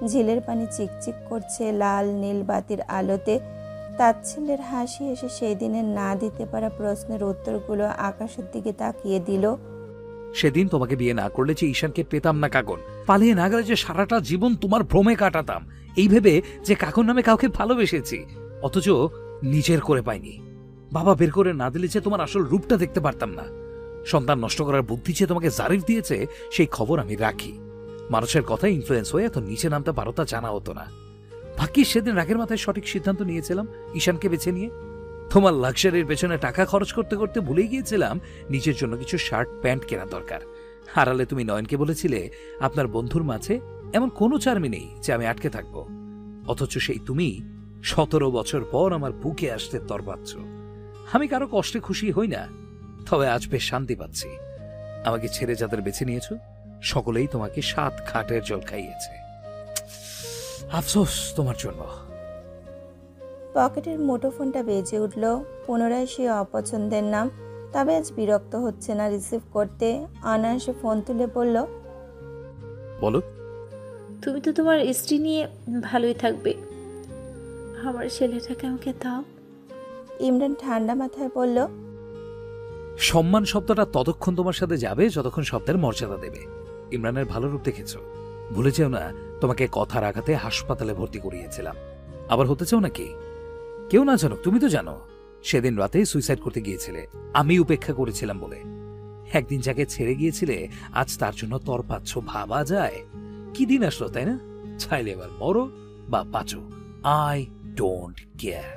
ঝিলের পানি চিকচিক করছে লাল নীল বাতির আলোতে। তাচ্ছিল্যের হাসি এসে সেই দিনের না দিতে পারা প্রশ্নের উত্তরগুলো আকাশের দিকে তাকিয়ে দিল। সেদিন তোমাকে বিয়ে না করলে যে ঈশানকে পেতাম না কাকন, পালিয়ে না গেলে যে সারাটা জীবন তোমার ভ্রমে কাটাতাম, এই ভেবে যে কাকন নামে কাউকে ভালোবেসেছি, অথচ নিজের করে পাইনি। বাবা বের করে না দিলে যে তোমার আসল রূপটা দেখতে পারতাম না। সন্তান নষ্ট করার বুদ্ধি যে তোমাকে জারিফ দিয়েছে সেই খবর আমি রাখি। মানুষের কথায় ইনফ্লুয়েন্স হয়ে এত নিচে নামতে পারো তা জানা হতো না। ভাগ্যিস সেদিন রাগের মাথায় সঠিক সিদ্ধান্ত নিয়েছিলাম ঈশানকে বেছে নিয়ে। তোমার লাক্সারির পেছনে টাকা খরচ করতে করতে ভুলে গিয়েছিলাম নিজের জন্য কিছু শার্ট প্যান্ট কেনা দরকার। হারালে তুমি নয়নকে বলেছিলে আপনার বন্ধুর মাঝে এমন কোনো চার্মি নেই যে আমি আটকে থাকবো, অথচ সেই তুমি 17 বছর পর আমার বুকে আসতে তরবাচ্ছ। আমি কারো কষ্টে খুশি হই না, তবে আজ বেশ শান্তি পাচ্ছি। আমাকে ছেড়ে যাদের বেছে নিয়েছ সকলেই তোমাকে 7 ঘাটের জল খাইয়েছে। আফসোস তোমার জন্য। পকেটের মুঠোফোনটা বেজে উঠল। পুনরায় সে অপছন্দের নাম, তবে আজ বিরক্ত হচ্ছে না রিসিভ করতে। অনায়াসে ফোন তুলে বলল, বলো। তুমি তো তোমার স্ত্রী নিয়ে ভালোই থাকবে, আমার ছেলেটাকে আমাকে দাও। ইমরান ঠান্ডা মাথায় বলল, সম্মান শব্দটা ততক্ষণ তোমার সাথে যাবে যতক্ষণ শব্দের মর্যাদা দেবে। ইমরানের ভালো রূপ দেখেছ, ভুলে যেও না তোমাকে কথার আঘাতে হাসপাতালে ভর্তি করিয়েছিলাম। আবার হতে চাও নাকি? কেউ না জানুক, তুমি তো জানো সেদিন রাতে সুইসাইড করতে গিয়েছিলে আমি উপেক্ষা করেছিলাম বলে। একদিন যাকে ছেড়ে গিয়েছিলে আজ তার জন্য তর পাচ্ছ, ভাবা যায়? কি দিন আসলো, তাই না? চাইলে এবার মরো বা বাঁচো, আই ডোন্ট কেয়ার।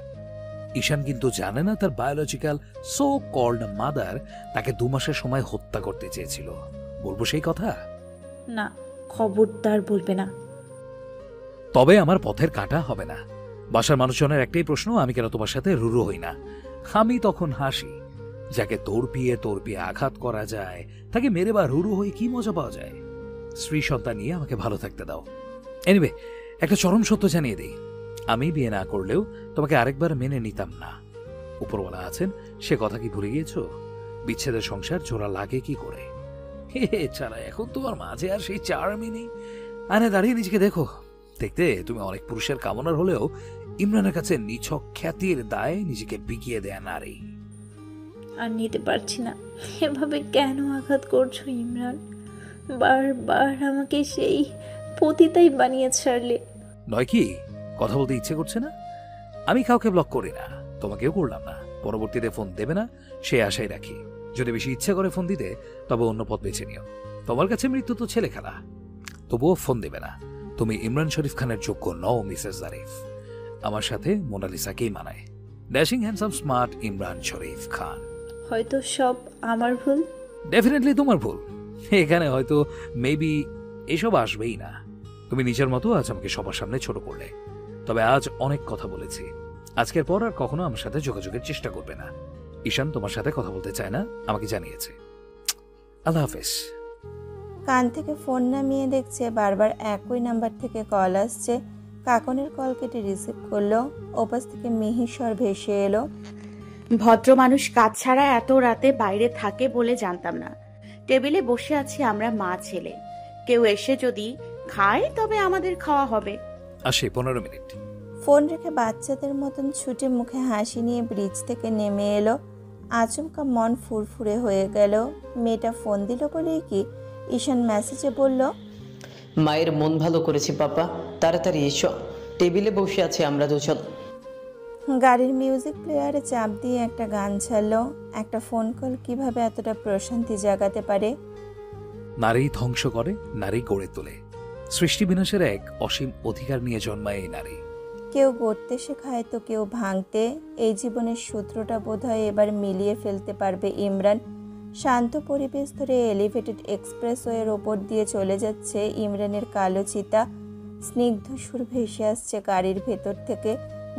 ঈশান কিন্তু জানে না তার বায়োলজিক্যাল সো কল্ড মাদার তাকে 2 মাসের সময় হত্যা করতে চেয়েছিল। বলবো সেই কথা? না, খবরদার বলবে না। তবে আমার পথের কাঁটা হবে না। বাসার মানুষজনের একটাই প্রশ্ন, আমি কেন তোমার সাথে রুরু হই না। আমি তখন হাসি, যাকে তর্পিয়ে আঘাত করা যায় তাকে মেরে বা রুরু হয়ে কি মজা পাওয়া যায়। স্ত্রী সন্তান নিয়ে আমাকে ভালো থাকতে দাও। এনিওয়ে, একটা চরম সত্য জানিয়ে দিই, আমি বিয়ে না করলেও তোমাকে আরেকবার মেনে নিতাম না। উপরওয়ালা আছেন, সে কথা কি ভুলে গিয়েছ? বিচ্ছেদের সংসার জোড়া লাগে কি করে? ছাড়া এখন তোমার মাঝে আর সেই চার্মই নেই। আরে দাঁড়িয়ে নিজেকে দেখো, দেখতে তুমি অনেক পুরুষের কামনার হলেও ইমরানের কাছে নিছক খ্যাতির দায়ে নিজেকে বিকিয়ে দেয়া নারী। আর নিতে পারছি না। এভাবে কেন আঘাত করছো ইমরান? বারবার আমাকে সেই পতিতাই বানিয়ে ছাড়লে। নয় কি? কথা বলতে ইচ্ছে করছে না? আমি কাউকে ব্লক করি না, তোমাকেও করলাম না। পরবর্তীতে ফোন দেবে না সে আশাই রাখি। যদি বেশি ইচ্ছা করে ফোন দিতে তবে অন্য পথ বেছে নিও। তোমার কাছে মৃত্যু তো ছেলে খেলা, তবুও ফোন দেবে না। তুমি ইমরান শরীফ খানের যোগ্য নও মিসেস জারিফ। আমার সাথে মোনালিসাকেই মানায়। ড্যাশিং হ্যান্ডসাম স্মার্ট ইমরান শরীফ খান। হয়তো সব আমার ভুল। ডেফিনেটলি তোমার ভুল। এখানে হয়তো মেবি এসব আসবেই না। তুমি নিজের মতো আজ আমাকে সবার সামনে ছোট করলে। তবে আজ অনেক কথা বলেছি, আজকের পর আর কখনো আমার সাথে যোগাযোগের চেষ্টা করবে না। ঈশান তোমার সাথে কথা বলতে চায় না, আমাকে জানিয়েছে। আল্লাহ হাফেজ। কান থেকে ফোন নামিয়ে দেখছে বারবার একই নাম্বার থেকে কল আসছে। কাকনের কল কেটে রিসিভ করলো। ওপাশ থেকে মিহির স্বর ভেসে এলো, ভদ্র মানুষ কাজ ছাড়া এত রাতে বাইরে থাকে বলে জানতাম না। টেবিলে বসে আছি আমরা মা ছেলে, কেউ এসে যদি খায় তবে আমাদের খাওয়া হবে। আসে 15 মিনিট। ফোন রেখে বাচ্চাদের মতন ছুটে মুখে হাসি নিয়ে ব্রিজ থেকে নেমে এলো। আচমকা মন ফুরফুরে হয়ে গেল। মেয়েটা ফোন দিল বলেই কি? ঈশান মেসেজে বলল, মায়ের মন ভালো করেছি পাপা, তাড়াতাড়ি এসো, টেবিলে বসে আছি আমরা দুজন। গাড়ির মিউজিক প্লেয়ারে চাপ দিয়ে একটা গান ছাড়লো। একটা ফোন কল কিভাবে এতটা প্রশান্তি জাগাতে পারে? নারী ধ্বংস করে, নারী গড়ে তোলে। সৃষ্টি বিনাশের এক অসীম অধিকার নিয়ে জন্মায় এই নারী। কেউ গড়তে শেখায় তো কেউ ভাঙতে। এই জীবনের সূত্রটা বোধহয় এবার মিলিয়ে ফেলতে পারবে ইমরান। শান্ত পরিবেশ ধরে এলিভেটেড এক্সপ্রেসওয়ের ওপর দিয়ে চলে যাচ্ছে ইমরানের কালো চিতা। স্নিগ্ধ সুর ভেসে আসছে গাড়ির ভেতর থেকে।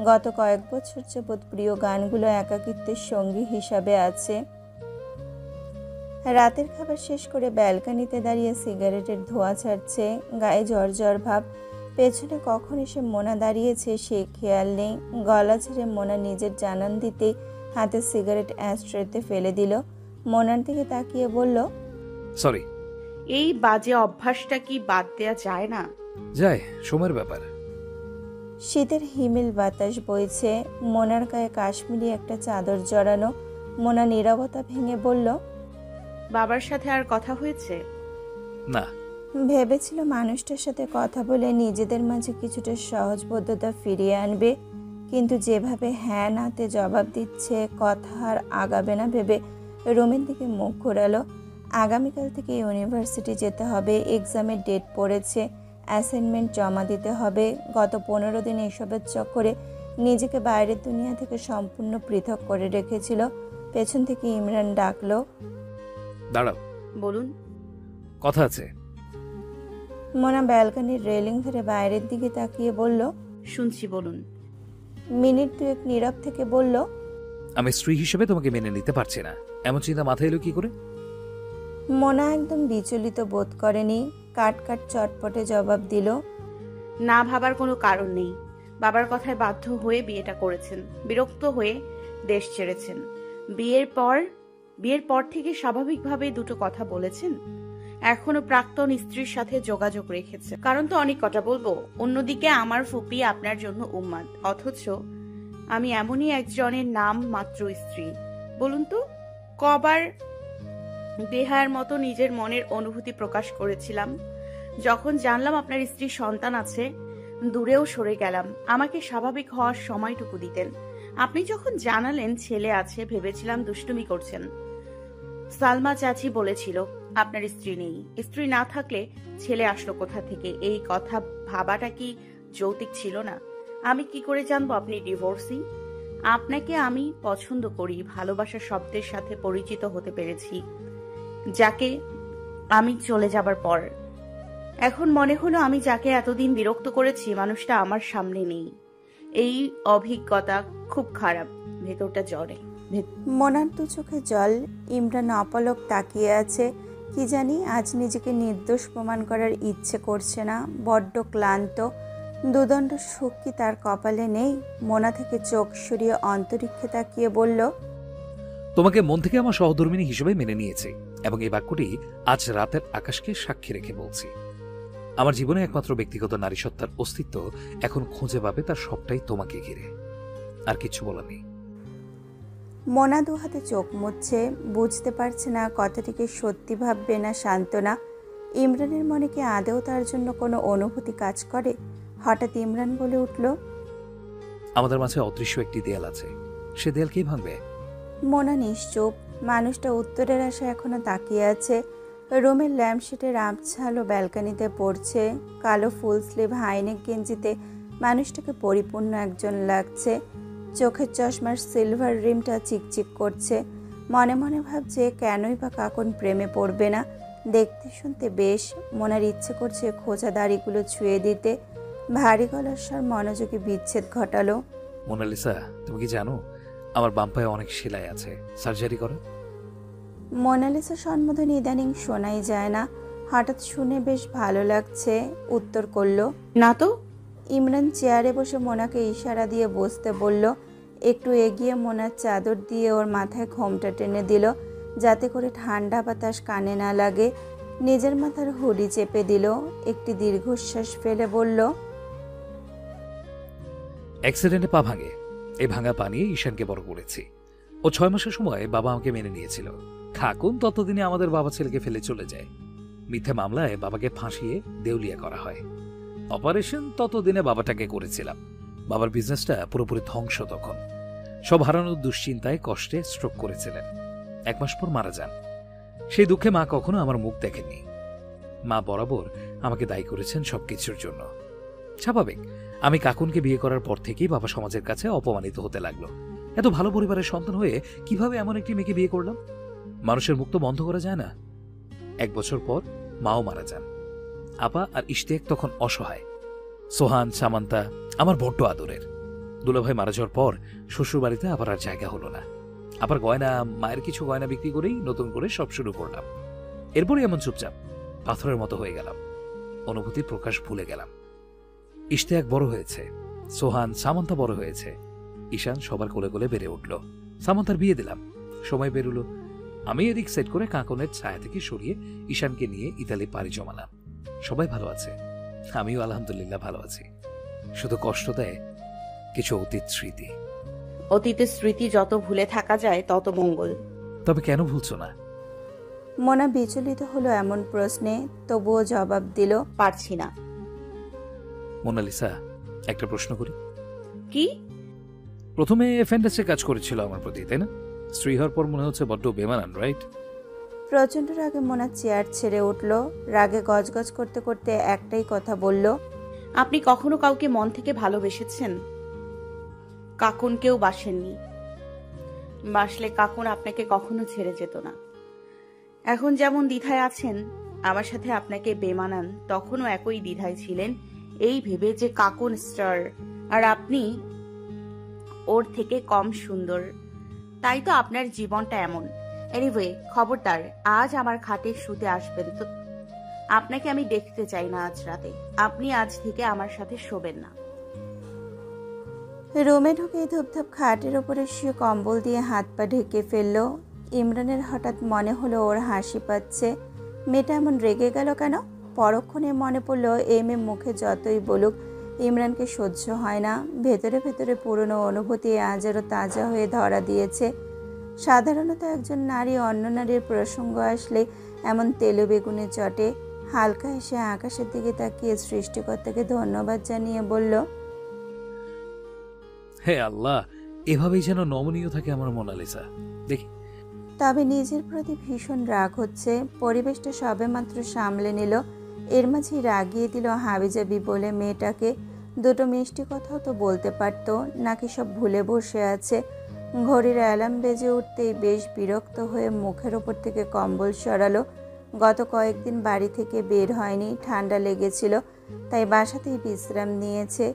গত কয়েক বছর যাবৎ প্রিয় গানগুলো একাকিত্বের সঙ্গী হিসাবে আছে। রাতের খাবার শেষ করে ব্যালকনিতে দাঁড়িয়ে সিগারেটের ধোঁয়া ছাড়ছে, গায়ে জ্বর ভাব। পেছনে কখন এসে মোনা দাঁড়িয়েছে সে খেয়াল নেই। গলা ছেড়ে মোনা নিজের জানান দিতে হাতে সিগারেট অ্যাশট্রেতে ফেলে দিল। মোনার দিকে তাকিয়ে বলল, সরি। এই বাজে অভ্যাসটা কি বাদ দেয়া যায় না? যায়, সময়ের ব্যাপার। শীতের হিমেল বাতাস বইছে, মোনার গায়ে কাশ্মীরি একটা চাদর জড়ানো। মোনা নীরবতা ভেঙে বলল, বাবার সাথে আর কথা হয়েছে? না। ভেবেছিল মানুষটার সাথে কথা বলে নিজেদের মাঝে কিছুটা সহজবোধ্যতা ফিরিয়ে আনবে, কিন্তু যেভাবে হ্যাঁ নাতে জবাব দিচ্ছে, কথা আর আগাবে না ভেবে রুমের দিকে মুখ ঘোরালো। আগামীকাল থেকে ইউনিভার্সিটি যেতে হবে, এক্সামের ডেট পড়েছে, অ্যাসাইনমেন্ট জমা দিতে হবে। গত 15 দিন এসবের চক্করে নিজেকে বাইরের দুনিয়া থেকে সম্পূর্ণ পৃথক করে রেখেছিল। পেছন থেকে ইমরান ডাকলো, দাঁড়াও, বলুন। কথা আছে। মোনা ব্যালকনির রেলিং ধরে বাইরের দিকে তাকিয়ে বলল, শুনছি, বলুন। মিনিট দুয়েক নীরব থেকে বলল, আমি স্ত্রী হিসেবে তোমাকে মেনে নিতে পারছি না। এমন চিন্তা মাথায় এলো কি করে? মোনা একদম বিচলিত বোধ করেনি, কাট কাট চটপটে জবাব দিল, না ভাবার কোনো কারণ নেই। বাবার কথায় বাধ্য হয়ে বিয়েটা করেছেন, বিরক্ত হয়ে দেশ ছেড়েছেন। বিয়ের পর থেকে স্বাভাবিকভাবে দুটো কথা বলেছেন। এখনো প্রাক্তন স্ত্রীর সাথে যোগাযোগ রেখেছে। কারণ তো অনেক কটা বলবো। অন্যদিকে আমার ফুপি আপনার জন্য উম্মাদ, অথচ আমি এমনই একজনের নাম মাত্র স্ত্রী। বলুন তো, কবার বেহায়ার মতো নিজের মনের অনুভূতি প্রকাশ করেছিলাম। যখন জানলাম আপনার স্ত্রীর সন্তান আছে, দূরেও সরে গেলাম। আমাকে স্বাভাবিক হওয়ার সময়টুকু দিতেন। আপনি যখন জানালেন ছেলে আছে, ভেবেছিলাম দুষ্টুমি করছেন। সালমা চাচি বলেছিল আপনার স্ত্রী নেই। স্ত্রী না থাকলে ছেলে আসলো কোথা থেকে? এই কথা ভাবাটা কি যৌক্তিক ছিল না? আমি কি করে জানবো আপনি ডিভোর্সি? আপনাকে আমি পছন্দ করি, ভালোবাসার শব্দের সাথে পরিচিত হতে পেরেছি যাকে আমি চলে যাবার পর। এখন মনে হলো আমি যাকে এতদিন বিরক্ত করেছি, মানুষটা আমার সামনে নেই। এই অভিজ্ঞতা খুব খারাপ। ভেতরটা জ্বরে। মোনার দু চোখে জল। ইমরান অপলক তাকিয়ে আছে। কি জানি আজ নিজেকে নির্দোষ প্রমাণ করার ইচ্ছে করছে না, বড্ড ক্লান্ত। দুদণ্ড সুখ কি তার কপালে নেই? মোনা থেকে চোখ সরিয়ে অন্তরিক্ষে তাকিয়ে বলল, তোমাকে মন থেকে আমার সহধর্মিণী হিসেবে মেনে নিয়েছি, এবং এই বাক্যটি আজ রাতের আকাশকে সাক্ষী রেখে বলছি। আমার জীবনে একমাত্র ব্যক্তিগত নারী সত্তার অস্তিত্ব এখন খুঁজে পাবে তার সবটাই তোমাকে ঘিরে। আর কিছু বলার নেই। মোনা দু হাতে চোখ মুছছে, বুঝতে পারছে না কথাটিকে সত্যি ভাববে না সান্ত্বনা। ইমরানের মনে কি আদৌ তার জন্য কোনো অনুভূতি কাজ করে? হঠাৎ ইমরান বলে উঠল, আমাদের মাঝে অদৃশ্য একটি দেয়াল আছে, সে দেয়াল কে ভাঙবে? মোনা নিশ্চুপ। মানুষটা উত্তরের আশায় এখনো তাকিয়ে আছে। রুমের ল্যাম্পশেটের আবছালো ব্যালকনিতে পড়ছে। কালো ফুল স্লিভ হাইনেক গেঞ্জিতে মানুষটাকে পরিপূর্ণ একজন লাগছে। চোখের চশমার সিলভার রিমটা চিকচিক করছে। মনে মনে ভাবছে কেনই বা কাকন প্রেমে পড়বে না। দেখতে শুনতে বেশ। মোনার ইচ্ছে করছে খোঁজা দাড়িগুলো ছুঁয়ে দিতে। ভারী গলার স্বর মনোযোগী বিচ্ছেদ ঘটালো, মোনালিসা, তুমি কি জানো আমার বাম পায়ে অনেক সেলাই আছে, সার্জারি করা? মোনালিসা সম্বোধন ইদানিং শোনাই যায় না। হঠাৎ শুনে বেশ ভালো লাগছে, উত্তর করলো, না তো। ইমরান চেয়ারে বসে মোনাকে ইশারা দিয়ে বসতে বলল। একটু এগিয়ে মোনার চাদর দিয়ে ওর মাথায় ঘোমটা টেনে দিল, যাতে করে ঠান্ডা বাতাস কানে না লাগে। নিজের মাথার হুডি চেপে দিল। একটি দীর্ঘশ্বাস ফেলে বলল, অ্যাক্সিডেন্টে পা ভাঙে। এই ভাঙা পা নিয়ে ঈশানকে বড় করেছি। ও 6 মাসের সময় বাবা আমাকে মেনে নিয়েছিল। খাকুন ততদিনে আমাদের বাবা ছেলেকে ফেলে চলে যায়। মিথ্যে মামলায় বাবাকে ফাঁসিয়ে দেউলিয়া করা হয়। অপারেশন ততদিনে বাবাটাকে করেছিলাম। বাবার বিজনেসটা পুরোপুরি ধ্বংস তখন। সব হারানোর দুশ্চিন্তায় কষ্টে স্ট্রোক করেছিলেন। 1 মাস পর মারা যান। সেই দুঃখে মা কখনো আমার মুখ দেখেননি। মা বরাবর আমাকে দায়ী করেছেন সবকিছুর জন্য। স্বাভাবিক, আমি কাকুনকে বিয়ে করার পর থেকেই বাবা সমাজের কাছে অপমানিত হতে লাগলো। এত ভালো পরিবারের সন্তান হয়ে কিভাবে এমন একটি মেয়েকে বিয়ে করলাম? মানুষের মুখ তো বন্ধ করা যায় না। 1 বছর পর মাও মারা যান। আপা আর ইশতিয়াক তখন অসহায়। সোহান, সামান্তা আমার বড্ড আদরের। দুলাভাই মারা যাওয়ার পর শ্বশুর বাড়িতে আবার আর জায়গা হলো না। আবার গয়না, মায়ের কিছু গয়না বিক্রি করেই নতুন করে সব শুরু করলাম। এরপরে এমন চুপচাপ পাথরের মতো হয়ে গেলাম। অনুভূতির প্রকাশ ভুলে গেলাম। ইশতিয়াক বড় হয়েছে, সোহান, সামান্তা বড় হয়েছে। ঈশান সবার কোলে কোলে বেড়ে উঠল। সামান্তার বিয়ে দিলাম। সময় বেরুলো। আমি এদিক সেট করে কাঁকনের ছায়া থেকে সরিয়ে ঈশানকে নিয়ে ইতালি পাড়ি জমালাম। সবাই ভালো আছে। আমিও আলহামদুলিল্লাহ ভালো আছি। শুধু কষ্ট দেয় কিছু অতীত স্মৃতি। অতীতের স্মৃতি যত ভুলে থাকা যায় তত মঙ্গল। তবে কেন ভুলছো না? মোনা বিচলিত হলো এমন প্রশ্নে, তবুও জবাব দিল, পারছি না। মোনালিসা, একটা প্রশ্ন করি। কি? প্রথমে ফ্যান্টাসি কাজ করেছিল আমার প্রতি, তাই না? স্ত্রী হওয়ার পর মনে হচ্ছে বড্ড বেমানান, রাইট? প্রচণ্ড রাগে মোনা চেয়ার ছেড়ে উঠল। রাগে গজগজ করতে করতে একটাই কথা বলল, আপনি কখনো কাউকে মন থেকে ভালোবেসেছেন? কাকুনকেও বাসেননি। বাসলে কাকুন আপনাকে কখনো ছেড়ে যেত না। এখন যেমন দ্বিধায় আছেন আমার সাথে আপনাকে বেমানান, তখনও একই দ্বিধায় ছিলেন এই ভেবে যে কাকুন স্টার আর আপনি ওর থেকে কম সুন্দর, তাই তো আপনার জীবনটা এমন। এনিওয়ে, খবরদার আজ আমার খাটে শুতে আসবেন তো। আপনাকে আমি দেখতে চাই না আজ রাতে। আপনি আজ থেকে আমার সাথে শোবেন না। রুমে ঢুকে ধূপধাপ খাটের ওপরে শুয়ে কম্বল দিয়ে হাত পা ঢেকে ফেলল। ইমরানের হঠাৎ মনে হলো ওর হাসি পাচ্ছে। মেয়েটা এমন রেগে গেল কেন? পরক্ষণে মনে পড়ল এই মেয়ে মুখে যতই বলুক ইমরানকে সহ্য হয় না। ভেতরে ভেতরে পুরনো অনুভূতি আজ আরও তাজা হয়ে ধরা দিয়েছে। সাধারণত একজন নারী অন্য নারীর প্রসঙ্গ আসলে এমন তেলে বেগুনে চটে। হালকা হেসে আকাশের দিকে তাকিয়ে সৃষ্টিকর্তাকে ধন্যবাদ জানিয়ে বলল, হে আল্লাহ, এভাবেই যেন নমনীয় থাকে আমার মোনালিসা। দেখি। তবে নিজের প্রতি ভীষণ রাগ হচ্ছে। পরিবেশটা সবেমাত্র সামলে নিল, এর মাঝেই রাগিয়ে দিল হাবিজাবি বলে মেয়েটাকে। দুটো মিষ্টি কথাও তো বলতে পারত, নাকি সব ভুলে বসে আছে। ঘড়ির অ্যালার্ম বেজে উঠতেই বেশ বিরক্ত হয়ে মুখের ওপর থেকে কম্বল সরালো। গত কয়েকদিন বাড়ি থেকে বের হয়নি, ঠান্ডা লেগেছিল, তাই বাসাতেই বিশ্রাম নিয়েছে।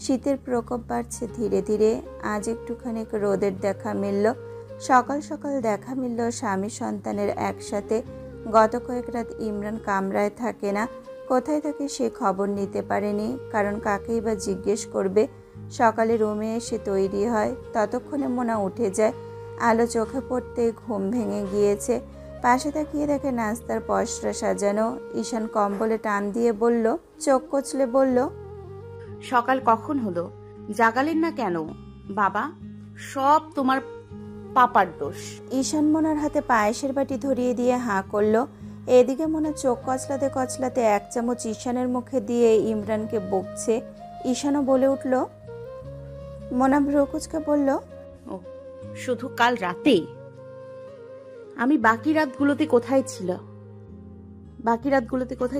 শীতের প্রকোপ বাড়ছে ধীরে ধীরে। আজ একটুখানি রোদের দেখা মিলল। সকাল সকাল দেখা মিলল স্বামী সন্তানের একসাথে। গত কয়েক রাত ইমরান কামরায় থাকে না, কোথায় থাকে সে খবর নিতে পারেনি, কারণ কাকেই বা জিজ্ঞেস করবে। সকালে রুমে এসে তৈরি হয়, ততক্ষণে মোনা উঠে যায়। আলো চোখে পড়তে ঘুম ভেঙে গিয়েছে। পাশে তাকিয়ে দেখে নাস্তার পসরা সাজানো। ঈশান কম্বলে টান দিয়ে বলল, চোখ কচলে বলল, সকাল কখন হলো? জাগালেন না কেন বাবা? সব তোমার পাপার দোষ। ঈশান মোনার হাতে পায়েসের বাটি ধরিয়ে দিয়ে হাঁ করলো। এদিকে মোনা চোখ কচলাতে কচলাতে এক চামচ ঈশানের মুখে দিয়ে ইমরানকে বকছে। ঈশানও বলে উঠল। মোনা ভ্রুকুচকে বলল, ও, শুধু কাল রাতে? আমি বাকি রাতগুলোতে কোথায়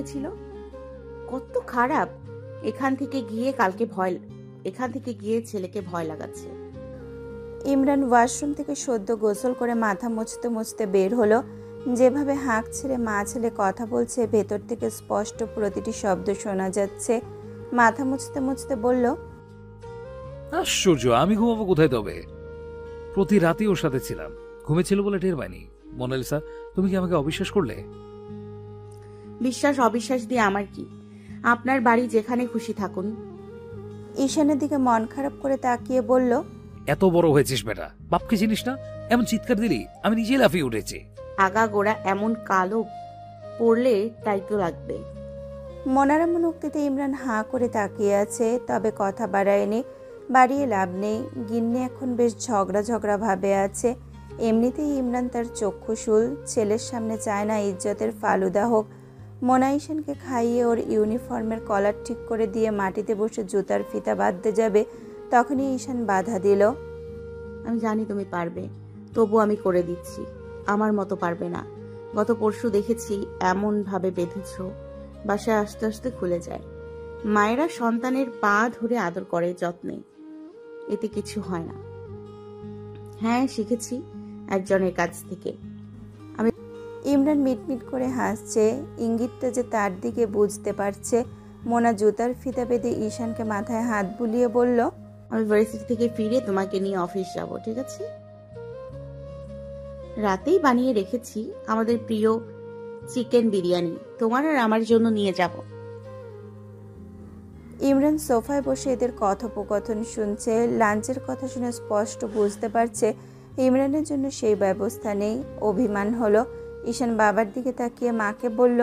ছিল? কত খারাপ। এখান থেকে গিয়ে ছেলেকে ভয় লাগাচ্ছে। ইমরান ওয়াশরুম থেকে সদ্য গোসল করে মাথা মুছতে মুছতে বের হলো। যেভাবে হাঁক ছেড়ে মা ছেলে কথা বলছে, ভেতর থেকে স্পষ্ট প্রতিটি শব্দ শোনা যাচ্ছে। মাথা মুছতে মুছতে বলল, আশ্চর্য, আমি ঘুমাবো কোথায়? তবে প্রতি রাতে ওর সাথে ছিলাম, ঘুমেছিল বলে টের পাইনি। মোনালিসা, তুমি কি আমাকে অবিশ্বাস করলে? বিশ্বাস অবিশ্বাস দিয়ে আমার কি? আপনার বাড়ি, যেখানে খুশি থাকুন। ঈশানের দিকে মন খারাপ করে তাকিয়ে বলল, এত বড় হয়েছিস বেটা, বাপকে চিনিস না? এমন চিৎকার দিলি আমি নিজে লাফিয়ে উঠেছি। আগা গোড়া এমন কালো পড়লে তাই তো লাগবে। মোনার এমন উক্তিতে ইমরান হাঁ করে তাকিয়ে আছে, তবে কথা বাড়ায়নি। বাড়িয়ে লাভ নেই, গিন্নি এখন বেশ ঝগড়া ভাবে আছে। এমনিতেই ইমরান তার চক্ষুশূল, ছেলের সামনে চায় না ইজ্জতের ফালুদা হোক। মোনা ঈশানকে খাইয়ে ওর ইউনিফর্মের কলার ঠিক করে দিয়ে মাটিতে বসে জুতার ফিতা বাঁধতে যাবে, তখনই ঈশান বাধা দিল। আমি জানি তুমি পারবে, তবু আমি করে দিচ্ছি। আমার মতো পারবে না। গত পরশু দেখেছি এমন ভাবে বেঁধেছ, বাসায় আস্তে আস্তে খুলে যায়। মায়েরা সন্তানের পা ধরে আদর করে যত্নে, এতে কিছু হয় না। হ্যাঁ, শিখেছি একজনের কাছ থেকে। ইমরান মিটমিট করে হাসছে, ইঙ্গিতটা যে তার দিকে বুঝতে পারছে। মোনা জুতার ফিতা বেঁধে ঈশানকে মাথায় হাত বুলিয়ে বলল, আমি ভার্সিটি থেকে ফিরে তোমাকে নিয়ে অফিস যাব, ঠিক আছে? রাতেই বানিয়ে রেখেছি আমাদের প্রিয় চিকেন বিরিয়ানি, তোমার আর আমার জন্য নিয়ে যাব। ইমরান সোফায় বসে এদের কথোপকথন শুনছে। লাঞ্চের কথা শুনে স্পষ্ট বুঝতে পারছে ইমরানের জন্য সেই ব্যবস্থা নেই। অভিমান হলো। ঈশান বাবার দিকে তাকিয়ে মাকে বলল,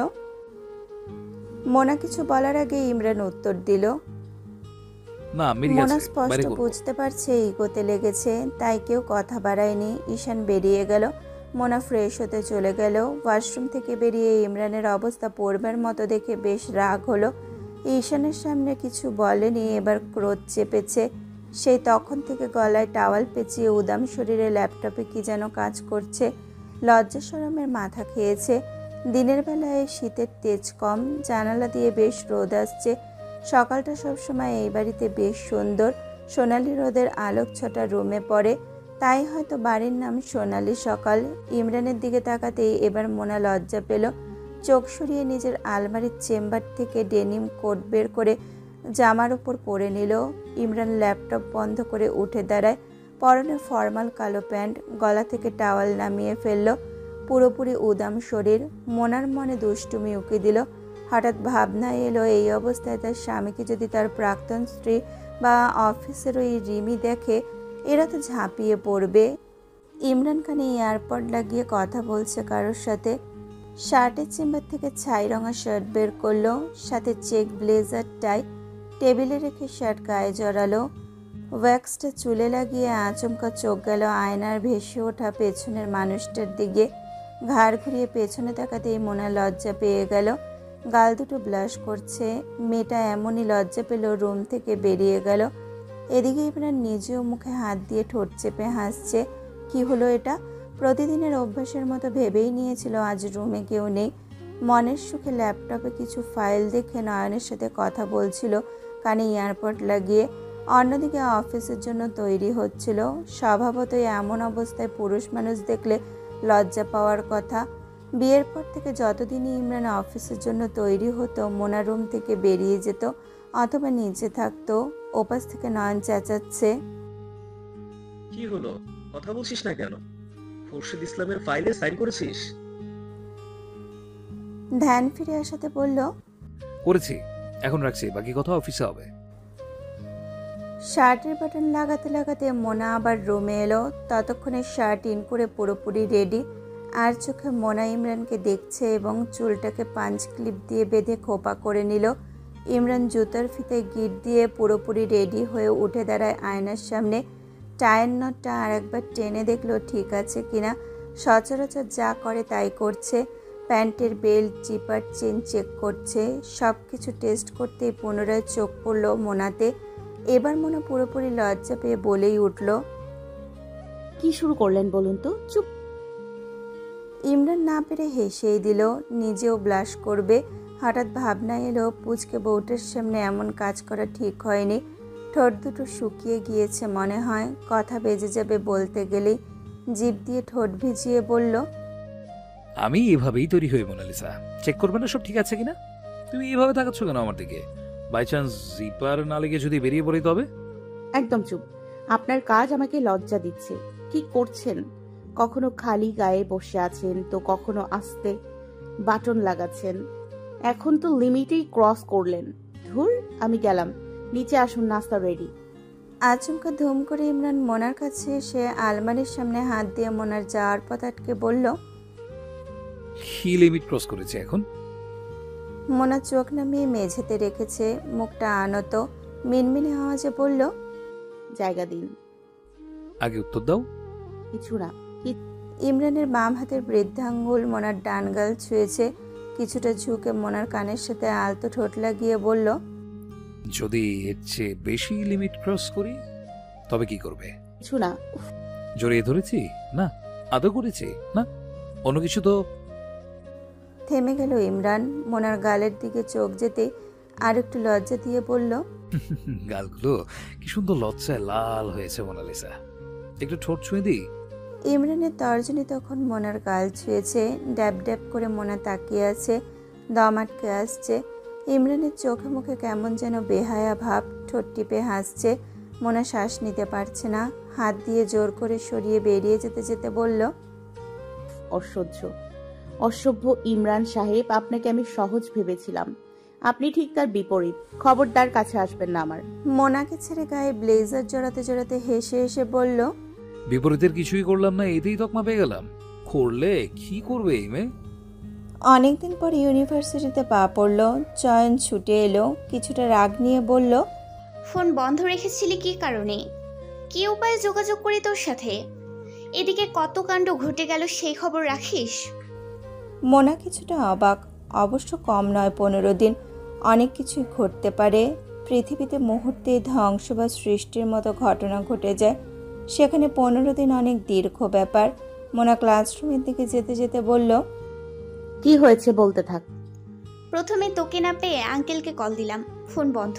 মোনা কিছু বলার আগে ইমরান উত্তর দিল। না মেরি মোনা আছে, স্পষ্ট বাইরে করবো। বুঝতে পারছে ইগোতে লেগেছে, তাই কেউ কথা বাড়ায়নি। ঈশান বেরিয়ে গেল। মোনা ফ্রেশ হতে চলে গেল। ওয়াশরুম থেকে বেরিয়ে ইমরানের অবস্থা পড়বার মতো দেখে বেশ রাগ হলো। ঈশানের সামনে কিছু বলেনি, এবার ক্রোধ চেপেছে। সেই তখন থেকে গলায় টাওয়াল পেঁচিয়ে উদাম শরীরে ল্যাপটপে কি যেন কাজ করছে। লজ্জা শরমের মাথা খেয়েছে। দিনের বেলায় শীতের তেজ কম, জানালা দিয়ে বেশ রোদ আসছে। সকালটা সবসময় এই বাড়িতে বেশ সুন্দর। সোনালি রোদের আলোক ছটা রুমে পড়ে, তাই হয়তো বাড়ির নাম সোনালি সকাল। ইমরানের দিকে তাকাতেই এবার মোনা লজ্জা পেল। চোখ সরিয়ে নিজের আলমারির চেম্বার থেকে ডেনিম কোট বের করে জামার ওপর পরে নিল। ইমরান ল্যাপটপ বন্ধ করে উঠে দাঁড়ায়। পরনে ফর্মাল কালো প্যান্ট, গলা থেকে টাওয়াল নামিয়ে ফেলল। পুরোপুরি উদাম শরীর। মোনার মনে দুষ্টুমি উকি দিল। হঠাৎ ভাবনা এলো, এই অবস্থায় তার স্বামীকে যদি তার প্রাক্তন স্ত্রী বা অফিসের ওই রিমি দেখে, এরা তো ঝাঁপিয়ে পড়বে। ইমরান খান এয়ারপড লাগিয়ে কথা বলছে কারোর সাথে। শার্টের চেম্বার থেকে ছাই রঙা শার্ট বের করলো, সাথে চেক ব্লেজার টাই। টেবিলে রেখে শার্ট গায়ে জড়ালো। ওয়্যাক্সটা চুলে লাগিয়ে আচমকা চোখ গেল আয়নার ভেসে ওঠা পেছনের মানুষটার দিকে। ঘাড় ঘুরিয়ে পেছনে তাকাতেই মোনা লজ্জা পেয়ে গেল। গাল দুটো ব্লাশ করছে। মেয়েটা এমনই লজ্জা পেল, রুম থেকে বেরিয়ে গেল। এদিকে ইমরান নিজেও মুখে হাত দিয়ে ঠোঁট চেপে হাসছে। কি হলো এটা? প্রতিদিনের অভ্যাসের মতো ভেবেই নিয়েছিল আজ রুমে কেউ নেই। মনের সুখে ল্যাপটপে কিছু ফাইল দেখে নয়নের সাথে কথা বলছিল কানে ইয়ারপড লাগিয়ে। অন্যদিকে অফিসের জন্য তৈরি হচ্ছিল। স্বভাবতই এমন অবস্থায় পুরুষ মানুষ দেখলে লজ্জা পাওয়ার কথা। বিয়ের পর থেকে যতদিনই ইমরান অফিসের জন্য তৈরি হতো, মোনা রুম থেকে বেরিয়ে যেত অথবা নিচে থাকতো। ওপাশ থেকে নয়ন চেঁচাচ্ছে, কি হলো, কথা বলছিস না কেন? খোরশেদ ইসলামের ফাইলে সাইন করেছিস? ধ্যান ফিরে আসাতে বলল, করেছি, এখন রাখছি, বাকি কথা অফিসে হবে। শার্টের বাটন লাগাতে লাগাতে মোনা আবার রুমে এলো। ততক্ষণে শার্ট ইন করে পুরোপুরি রেডি। আর চোখে মোনা ইমরানকে দেখছে এবং চুলটাকে পাঞ্চ ক্লিপ দিয়ে বেঁধে খোপা করে নিল। ইমরান জুতার ফিতে গিট দিয়ে পুরোপুরি রেডি হয়ে উঠে দাঁড়ায় আয়নার সামনে। টায়ের নটটা আর একবার টেনে দেখলো ঠিক আছে কিনা। সচরাচর যা করে তাই করছে। প্যান্টের বেল্ট, জিপার, চেন চেক করছে। সব কিছু টেস্ট করতেই পুনরায় চোখ পড়ল মোনাতে। এবার মোনা পুরোপুরি লজ্জা পেয়ে বলেই উঠল, কি শুরু করলেন বলুন তো? চুপ। ইমরান না পেরে হেসেই দিল, নিজেও ব্লাশ করবে। হঠাৎ ভাবনা এলো, পুচকে বউটার সামনে এমন কাজ করা ঠিক হয়নি। ঠোঁট দুটো শুকিয়ে গিয়েছে মনে হয়, কথা বেজে যাবে বলতে গেলেই। জিভ দিয়ে ঠোঁট ভিজিয়ে বলল, আমি এভাবেই তৈরি হই মোনালিসা, চেক করবে না সব ঠিক আছে কিনা? তুমি এভাবে তাকাচ্ছ কেন আমার দিকে? বাই চান্স জিপার না লেগে যদি বেরিয়ে পড়ি তবে? একদম চুপ। আপনার কাজ আমাকে লজ্জা দিচ্ছে। কি করছেন? কখনো খালি গায়ে বসে আছেন, তো কখনো আস্তে বাটন লাগাচ্ছেন। এখন তো লিমিটেই ক্রস করলেন। ধুর, আমি গেলাম। নিচে আসুন, নাস্তা রেডি। আচমকা ধুম করে ইমরান মোনার কাছে এসে আলমারির সামনে হাত দিয়ে মোনার যাওয়ার পথ আটকে বলল, কি লিমিট ক্রস করেছে এখন? মোনা চোখ নামিয়ে মেঝেতে রেখেছে, মুখটা আনত। মিনমিনে আওয়াজে বলল, জায়গা দিন। আগে উত্তর দাও। কিছু না। ইমরানের বাম হাতের বৃদ্ধাঙ্গুল মোনার ডান গাল ছুঁয়েছে। কিছুটা ঝুঁকে মোনার কানের সাথে আলতো ঠোঁট লাগিয়ে বলল, যদি এর চেয়ে বেশি লিমিট ক্রস করি তবে কি করবে? কিছু না। জড়িয়ে ধরেছি? না। আদৌ করেছি? না। অন্য কিছু তো? থেমে গেল ইমরান। মোনার গালের দিকে চোখ যেতে আর একটু লজ্জা দিয়ে বলল, গালগুলো কি সুন্দর লজ্জায় লাল হয়েছে মোনালিসা, একটু ঠোঁট ছুঁয়ে দিই? ইমরানের তর্জনী তখন মোনার গাল ছুঁয়েছে। ড্যাব ড্যাব করে মোনা তাকিয়ে আছে, দম আটকে আসছে। ইমরানের চোখে মুখে কেমন যেন বেহায়া ভাব, ঠোঁট টিপে হাসছে। মোনা শ্বাস নিতে পারছে না। হাত দিয়ে জোর করে সরিয়ে বেরিয়ে যেতে যেতে বলল, অসহ্য, অসভ্য ইমরান সাহেব, আপনাকে আমি সহজ ভেবেছিলাম। আপনি ঠিক তার বিপরীত। খবরদার কাছে আসবেন না আমার। মোনাকে ছেড়ে গায়ে ব্লেজার জড়াতে জড়াতে হেসে হেসে বলল, বিপরীতের কিছুই করলাম না, এতেই তকমা পেয়ে গেলাম। করলে কি করবে এই মেয়ে? অনেকদিন পর ইউনিভার্সিটিতে পা পড়ল। চয়ন ছুটে এলো, কিছুটা রাগ নিয়ে বলল, ফোন বন্ধ রেখেছিলি কি কারণে? কি উপায়ে যোগাযোগ করি তোর সাথে? এদিকে কত কাণ্ড ঘটে গেল সেই খবর রাখিস? মোনা কিছুটা অবাক। অবশ্য কম নয়, 15 দিন, অনেক কিছুই ঘটতে পারে। পৃথিবীতে মুহূর্তে ধ্বংস বা সৃষ্টির মতো ঘটনা ঘটে যায়, সেখানে 15 দিন অনেক দীর্ঘ ব্যাপার। মোনা ক্লাসরুমের দিকে যেতে যেতে বলল, কি হয়েছে বলতে থাক। প্রথমে তোকে না পেয়ে আঙ্কেলকে কল দিলাম, ফোন বন্ধ।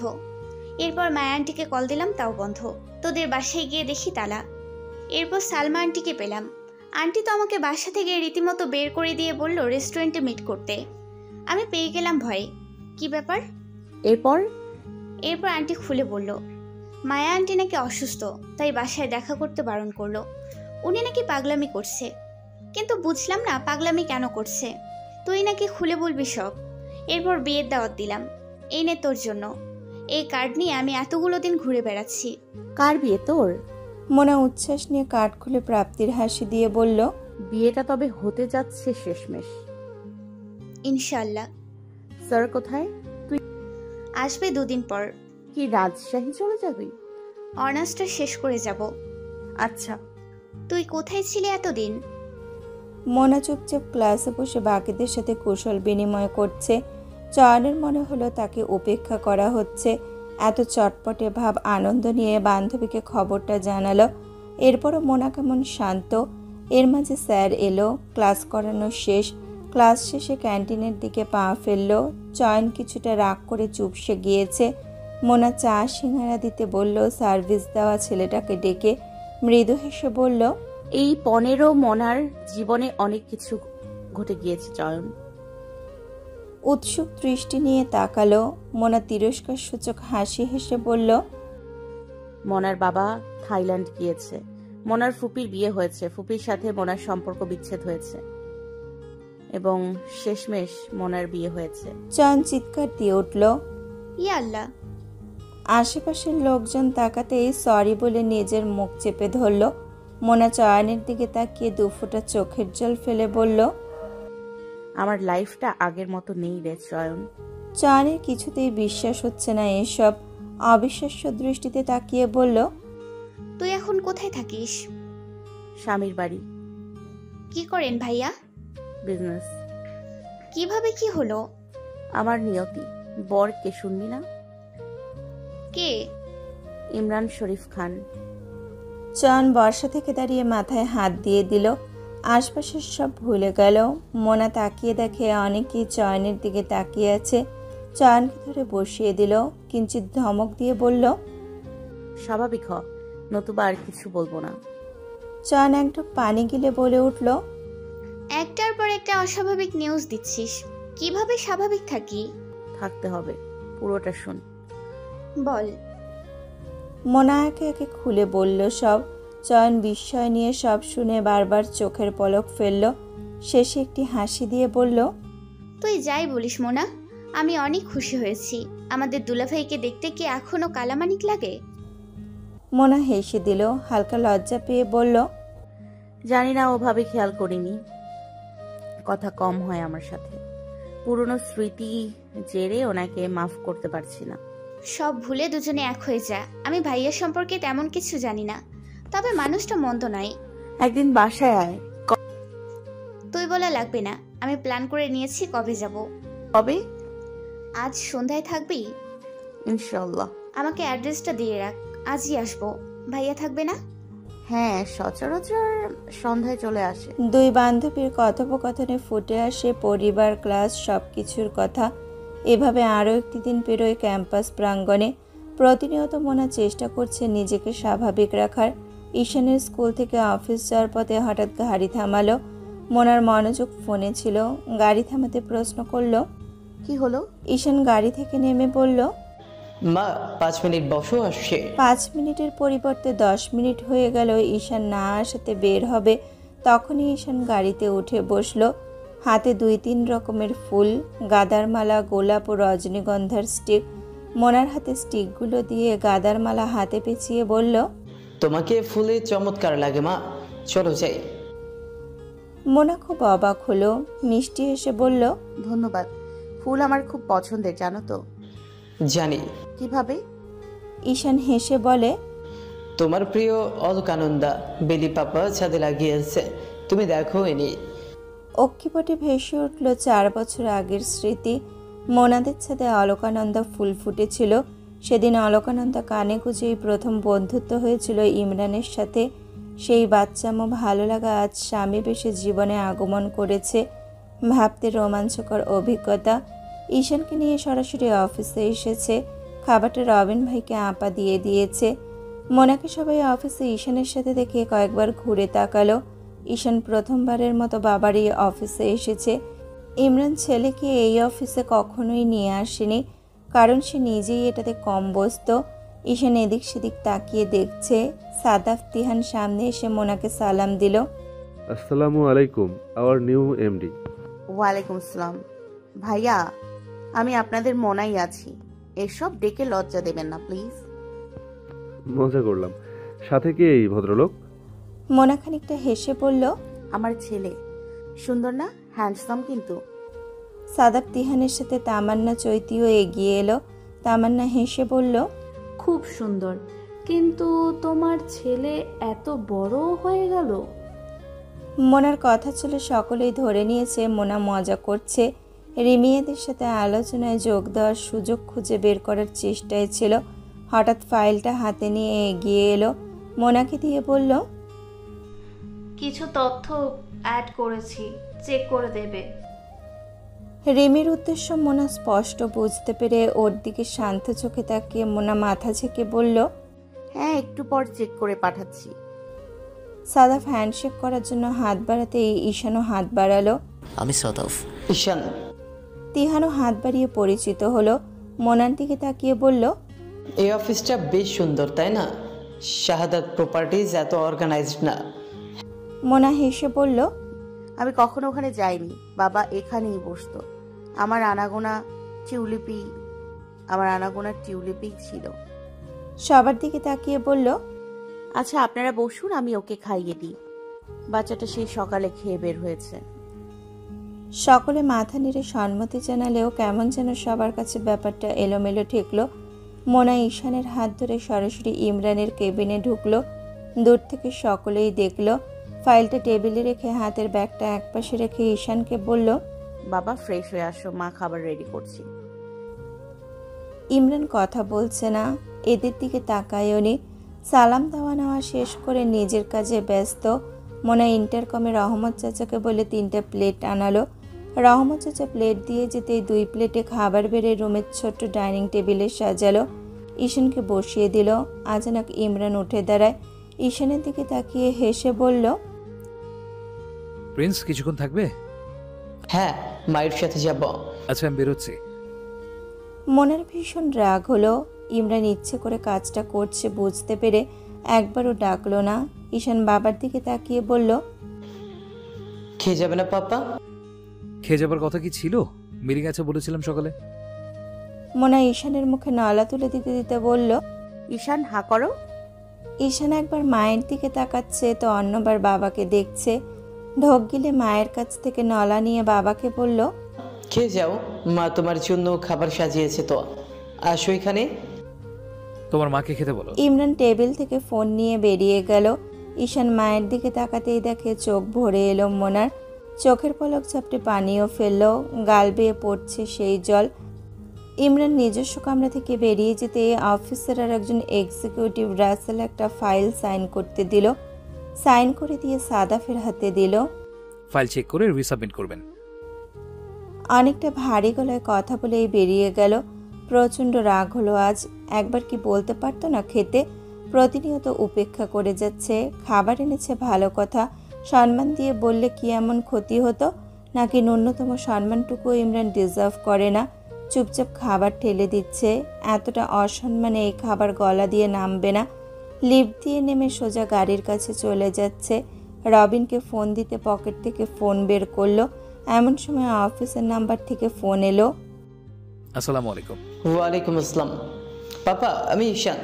এরপর মায়া আন্টিকে কল দিলাম, তাও বন্ধ। তোদের বাসায় গিয়ে দেখি তালা। এরপর সালমা আন্টিকে পেলাম। আন্টি তো আমাকে বাসা থেকে রীতিমতো বের করে দিয়ে বলল রেস্টুরেন্টে মিট করতে। আমি পেয়ে গেলাম ভয়ে। কি ব্যাপার? এরপর এরপর আন্টি খুলে বলল মায়া আন্টি নাকি অসুস্থ, তাই বাসায় দেখা করতে বারণ করলো। উনি নাকি পাগলামি করছে, কিন্তু বুঝলাম না পাগলামি কেন করছে। তুই নাকি খুলে বলবি সব। এরপর বিয়ের দাওয়াত দিলাম, এই নে তোর জন্য। এই কার্ড নিয়ে আমি এতগুলো দিন ঘুরে বেড়াচ্ছি। কার বিয়ে তোর? মোনা উচ্ছ্বাস নিয়ে কার্ড খুলে প্রাপ্তির হাসি দিয়ে বলল, বিয়েটা তবে হতে যাচ্ছে শেষমেশ। ইনশাল্লাহ। স্যার কোথায়? আসবে 2 দিন পর। কি রাজশাহী চলে যাবি? অনার্সটা শেষ করে যাব। আচ্ছা। তুই কোথায় ছিলি এতদিন? মোনা চুপচাপ ক্লাসে বসে বাকিদের সাথে কুশল বিনিময় করছে। চয়নের মনে হলো তাকে উপেক্ষা করা হচ্ছে। এত চটপটে ভাব আনন্দ নিয়ে বান্ধবীকে খবরটা জানালো। এরপরও মোনা কেমন শান্ত। এর মাঝে স্যার এলো, ক্লাস করানো শেষ। ক্লাস শেষে ক্যান্টিনের দিকে পা ফেললো। চয়ন কিছুটা রাগ করে চুপসে গিয়েছে। মোনা চা সিঙ্গারা দিতে বলল সার্ভিস দেওয়া ছেলেটাকে ডেকে। মৃদু হেসে বলল, এই 15 মনার জীবনে অনেক কিছু ঘটে গিয়েছে চয়ন। উৎসুক দৃষ্টি নিয়ে তাকালো। মোনা তিরস্কার সূচক হাসি হেসে বলল, মনার বাবা থাইল্যান্ড গিয়েছে। মনার ফুপির বিয়ে হয়েছে, ফুপির সাথে মনার সম্পর্ক বিচ্ছেদ হয়েছে এবং শেষমেশ মনার বিয়ে হয়েছে। চয়ন চিৎকার দিয়ে উঠল। ইয়া আল্লাহ! আশেপাশের লোকজন তাকাতেই সরি বলে নিজের মুখ চেপে ধরল। মোনা চয়নের দিকে তাকিয়ে 2 ফোঁটা চোখের জল ফেলে বলল, আমার লাইফটা আগের মতো নেই রে চয়ন। চয়নের কিছুতেই বিশ্বাস হচ্ছে না এসব। অবিশ্বাস্য দৃষ্টিতে তাকিয়ে বলল, তুই এখন কোথায় থাকিস? স্বামীর বাড়ি। কি করেন ভাইয়া? বিজনেস। কিভাবে কি হলো? আমার নিয়তি। বর কে শুনবি না? কে? ইমরান শরীফ খান। চয়ন বর্ষা থেকে দাঁড়িয়ে মাথায় হাত দিয়ে দিল। আশপাশের সব ভুলে গেল। মোনা তাকিয়ে দেখে অনেকেই চয়নের দিকে তাকিয়ে আছে। চয়নকে ধরে বসিয়ে দিল, কিঞ্চিৎ ধমক দিয়ে বলল, স্বাভাবিক হ, নতুবা আর কিছু বলবো না। চয়ন একটু পানি গিলে বলে উঠল, একটার পর একটা অস্বাভাবিক নিউজ দিচ্ছিস, কিভাবে স্বাভাবিক থাকি? থাকতে হবে, পুরোটা শুন। বল। মোনা একে একে খুলে বলল সব। চয়ন বিস্ময় নিয়ে সব শুনে বারবার চোখের পলক ফেলল। শেষে একটি হাসি দিয়ে বলল, তুই যাই বলিস মোনা, আমি অনেক খুশি হয়েছি। আমাদের দুলাভাইকে দেখতে কি এখনো কালামানিক লাগে? মোনা হেসে দিল, হালকা লজ্জা পেয়ে বলল, জানি না, ওভাবে খেয়াল করিনি। কথা কম হয় আমার সাথে। পুরনো স্মৃতি জেরে ওনাকে মাফ করতে পারছি না। সব ভুলে দুজনে এক হয়ে যা। আমি ভাইয়া সম্পর্কে তেমন কিছু জানি না, তবে মানুষটা মন্দ নয়। একদিন বাসায় আয়। তুই বলা লাগবে না, আমি প্ল্যান করে নিয়েছি কবে যাব। কবে? আজ সন্ধ্যায় থাকবি? ইনশাল্লাহ। আমাকে অ্যাড্রেসটা দিয়ে রাখ, আজই আসবো। ভাইয়া থাকবে না? হ্যাঁ, সচরাচর সন্ধ্যায় চলে আসে। 2 বান্ধবীর কথোপকথনে ফুটে আসে পরিবার, ক্লাস, সব কিছুর কথা। এভাবে আরও একটি দিন পেরোয় ক্যাম্পাস প্রাঙ্গণে। প্রতিনিয়ত মোনা চেষ্টা করছে নিজেকে স্বাভাবিক রাখার। ঈশানের স্কুল থেকে অফিস যাওয়ার পথে হঠাৎ গাড়ি থামালো। মোনার মনোযোগ ফোনে ছিল। গাড়ি থামাতে প্রশ্ন করল, কি হলো? ঈশান গাড়ি থেকে নেমে বলল, মা 5 মিনিট বসো, আসছে। 5 মিনিটের পরিবর্তে 10 মিনিট হয়ে গেল ঈশান না আসাতে বের হবে। তখনই ঈশান গাড়িতে উঠে বসলো। হাতে 2-3 রকমের ফুল, গাঁদার মালা, গোলাপ ও রজনীগন্ধার স্টিক। মোনার হাতে স্টিকগুলো দিয়ে গাঁদার মালা হাতে পেঁচিয়ে বলল, তোমাকে ফুলে চমৎকার লাগে মা, চলো যাই। মোনা খুব অবাক হলো, মিষ্টি হেসে বলল, ধন্যবাদ। ফুল আমার খুব পছন্দের, জানো তো। জানি। কিভাবে? ঈশান হেসে বলে, তোমার প্রিয় অলকানন্দা বেলি পাপা ছাদে লাগিয়েছে, তুমি দেখো এনি। অক্ষিপটে ভেসে উঠল 4 বছর আগের স্মৃতি। মোনাদের ছাদে অলকানন্দা ফুল ফুটেছিল। সেদিন অলকানন্দা কানে গুঁজেই প্রথম বন্ধুত্ব হয়েছিল ইমরানের সাথে। সেই বাচ্চামো ভালো লাগা আজ স্বামী বেশে জীবনে আগমন করেছে। ভাবতে রোমাঞ্চকর অভিজ্ঞতা। ঈশানকে নিয়ে সরাসরি অফিসে এসেছে। খাবারটা রবিন ভাইকে আপা দিয়ে দিয়েছে। মোনাকে সবাই অফিসে ঈশানের সাথে দেখে কয়েকবার ঘুরে তাকালো। ঈশান প্রথমবারের মতো বাবারই অফিসে এসেছে। ইমরান ছেলেকে এই অফিসে কখনোই নিয়ে আসেনি, কারণ সে নিজেই এটাতে কম বসত। ঈশান এদিক সেদিক তাকিয়ে দেখছে। সাদাফ তিহান সামনে এসে মোনাকে সালাম দিল। আসসালামু আলাইকুম, আওয়ার নিউ এমডি। ওয়ালাইকুম আসসালাম। ভাইয়া, আমি আপনাদের মনাই আছি। এসব ডেকে লজ্জা দেবেন না প্লিজ। মজা করলাম। সাথে কে এই ভদ্রলোক? মোনা খানিকটা হেসে বলল, আমার ছেলে। সুন্দর না? হ্যান্ডসাম কিন্তু। সাদাফ তিহানের সাথে তামান্না চৈতিও এগিয়ে এলো। তামান্না হেসে বলল, খুব সুন্দর, কিন্তু তোমার ছেলে এত বড় হয়ে গেল। মোনার কথা ছিল সকলেই ধরে নিয়েছে মোনা মজা করছে। রিমিয়াদের সাথে আলোচনায় যোগ দেওয়ার সুযোগ খুঁজে বের করার চেষ্টায় ছিল। হঠাৎ ফাইলটা হাতে নিয়ে এগিয়ে এলো, মোনাকে দিয়ে বলল, কিছু তথ্য অ্যাড করেছি, চেক করে দেবে। রিমির উদ্দেশ্য মোনা স্পষ্ট বুঝতে পেরে ওর দিকে শান্ত চোখে তাকিয়ে মোনা মাথা ঝেঁকে বলল, হ্যাঁ, একটু পর চেক করে পাঠাচ্ছি। সাদাফ হ্যান্ডশেক করার জন্য হাত বাড়াতেই ঈশানও হাত বাড়ালো। আমি সাদাফ। ঈশান। তিহানও হাত বাড়িয়ে পরিচিত হলো। মোনার দিকে তাকিয়ে বলল, এই অফিসটা বেশ সুন্দর, তাই না? শাহাদাত প্রপার্টিজ এত অর্গানাইজড না। মোনা হেসে বলল, আমি কখনো ওখানে যাইনি। বাবা এখানেই বসতো। আমার আনাগোনা টিউলিপি ছিল। সবার দিকে তাকিয়ে বলল, আচ্ছা, আপনারা বসুন, আমি ওকে খাইয়ে দিই। বাচ্চাটা সেই সকালে খেয়ে বের হয়েছে। সকলে মাথা নেড়ে সম্মতি জানালেও কেমন যেন সবার কাছে ব্যাপারটা এলোমেলো ঠেকলো। মোনা ঈশানের হাত ধরে সরাসরি ইমরানের কেবিনে ঢুকলো। দূর থেকে সকলেই দেখলো। ফাইলটা টেবিলে রেখে হাতের ব্যাগটা একপাশে রেখে ঈশানকে বলল, বাবা ফ্রেশ হয়ে আসো, মা খাবার রেডি করছি। ইমরান কথা বলছে না, এদের দিকে তাকায়ও নি। সালাম দেওয়া নেওয়া শেষ করে নিজের কাজে ব্যস্ত। মোনা ইন্টারকমে রহমত চাচাকে বলে 3টা প্লেট আনালো। রহমত চাচা প্লেট দিয়ে যেতেই 2 প্লেটে খাবার বেড়ে রুমের ছোট্ট ডাইনিং টেবিলে সাজালো। ঈশানকে বসিয়ে দিল। আচানক ইমরান উঠে দাঁড়ায়। ঈশানের দিকে তাকিয়ে হেসে বলল, প্রিন্স কিছুক্ষণ থাকবে? হ্যাঁ, মায়ের সাথে যাব। আচ্ছা, আমি বেরোচ্ছি। মনের ভীষণ রাগ হলো। ইমরান ইচ্ছে করে কাজটা করছে বুঝতে পেরে একবারও ডাকলো না। ঈশান বাবার দিকে তাকিয়ে বলল, খেয়ে যাবে না পাপা? খেয়ে যাবার কথা কি ছিল? মিটিং আছে বলেছিলাম সকালে। মোনা ঈশানের মুখে নলা তুলে দিতে দিতে বলল, ঈশান হা করো। ঈশান একবার মায়ের দিকে তাকাচ্ছে তো অন্যবার বাবাকে দেখছে। ঢোক গিলে মায়ের কাছ থেকে নলা নিয়ে বাবাকে বলল, খেয়ে যাও, মা তোমার জন্য খাবার সাজিয়েছে তো। আসো এখানে। তোমার মাকে খেতে বলো। ইমরান টেবিল থেকে ফোন নিয়ে বেরিয়ে গেল। ঈশান মায়ের দিকে তাকাতেই দেখে চোখ ভরে এলো মোনার। চোখের পলক ঝাপটে পানিও ফেলল, গাল বেয়ে পড়ছে সেই জল। ইমরান নিজস্ব কামরা থেকে বেরিয়ে যেতে অফিসার আর একজন এক্সিকিউটিভ রাসেল একটা ফাইল সাইন করতে দিল। সাইন করে দিয়ে সাদাফের হাতে দিল। ফাইল চেক করে রিসাবমিট করবেন। অনেকটা ভারী গলায় কথা বলেই বেরিয়ে গেল। প্রচণ্ড রাগ হলো আজ। একবার কি বলতে পারতো না খেতে? প্রতিনিয়ত উপেক্ষা করে যাচ্ছে। খাবার এনেছে ভালো কথা, সম্মান দিয়ে বললে কি এমন ক্ষতি হতো? নাকি ন্যূনতম সম্মানটুকু ইমরান ডিজার্ভ করে না? চুপচাপ খাবার ঠেলে দিচ্ছে। এতটা অসম্মানে এই খাবার গলা দিয়ে নামবে না। লিফট দিয়ে নেমে সোজা গাড়ির কাছে চলে যাচ্ছে। রবিনকে ফোন দিতে পকেট থেকে ফোন বের করলো। এমন সময় অফিসের নাম্বার থেকে ফোন এলো। আসসালামু আলাইকুম। ওয়ালাইকুম আসসালাম। পাপা, আমি ঈশান।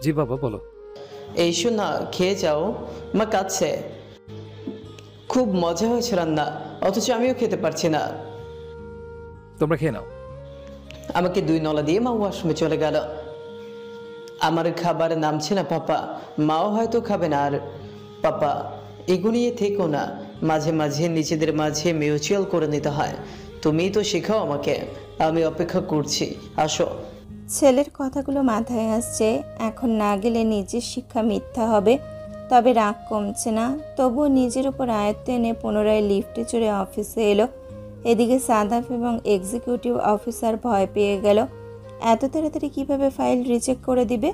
জি বাবা, বলো। এই শোন না, খেয়ে যাও, মা কাছে। খুব মজা হয়েছে রান্না, অথচ আমিও খেতে পারছি না। তোমরা খেয়ে নাও। আমাকে 2 নলা দিয়ে মা ওয়াশরুমে চলে গেল। আমার খাবার নামছে না পাপা, মাও হয়তো খাবে না। আর পাপা, এগুলিয়ে থেকো না, মাঝে মাঝে নিজেদের মাঝে মিউচুয়াল করে নিতে হয়। তুমিই তো শেখাও আমাকে, আমি অপেক্ষা করছি, আসো। ছেলের কথাগুলো মাথায় আসছে, এখন না গেলে নিজের শিক্ষা মিথ্যা হবে। তবে রাগ কমছে না, তবুও নিজের উপর আয়ত্ত এনে পুনরায় লিফটে চড়ে অফিসে এলো। এদিকে সাদাফ এবং এক্সিকিউটিভ অফিসার ভয় পেয়ে গেল। এত তাড়াতাড়ি কিভাবে ফাইল রিজেক্ট করে দিবে?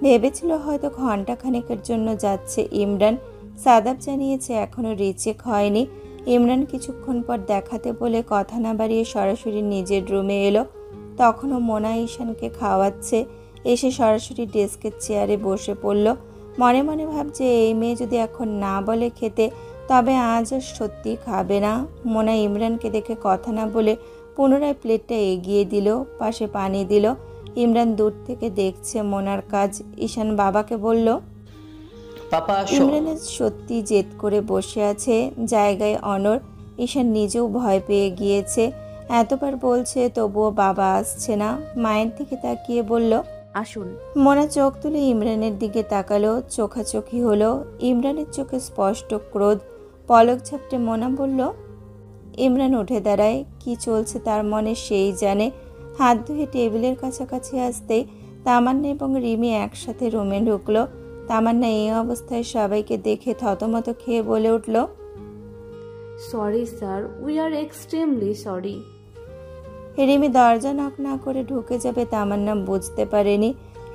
ভেবেছিল হয়তো ঘন্টাখানেকের জন্য যাচ্ছে ইমরান। সাদাফ জানিয়েছে এখনও রিজেক্ট হয়নি। ইমরান কিছুক্ষণ পর দেখাতে বলে কথা না বাড়িয়ে সরাসরি নিজের রুমে এলো। তখনও মোনা ঈশানকে খাওয়াচ্ছে। এসে সরাসরি ডেস্কের চেয়ারে বসে পড়ল। মনে মনে ভাবছে এই মেয়ে যদি এখন না বলে খেতে, তবে আজ আর সত্যি খাবে না। মোনা ইমরানকে দেখে কথা না বলে পুনরায় প্লেটটা এগিয়ে দিল, পাশে পানি দিল। ইমরান দূর থেকে দেখছে মোনার কাজ। ঈশান বাবাকে বলল, পাপা আসো। ইমরানের সত্যি জেদ করে বসে আছে, জায়গায় অনড়। ঈশান নিজেও ভয় পেয়ে গিয়েছে। এতবার বলছে তবুও বাবা আসছে না। মায়ের দিকে তাকিয়ে বলল, আসুন। মোনা চোখ তুলে ইমরানের দিকে তাকালো, চোখাচোখি হলো। ইমরানের চোখে স্পষ্ট ক্রোধ। পলক ঝাপটে মোনা বলল, ইমরান উঠে দাঁড়ায়। কি চলছে তার মনে সেই জানে। হাত ধুয়ে টেবিলের কাছাকাছি আসতেই তামান্না এবং রিমি একসাথে রুমে ঢুকলো। তামান্না এই অবস্থায় সবাইকে দেখে থতমত খেয়ে বলে উঠল, sorry sir, we are extremely sorry. Rimi দরজা নক না করে ঢুকে যাবে তামান্না বুঝতে পারেনি।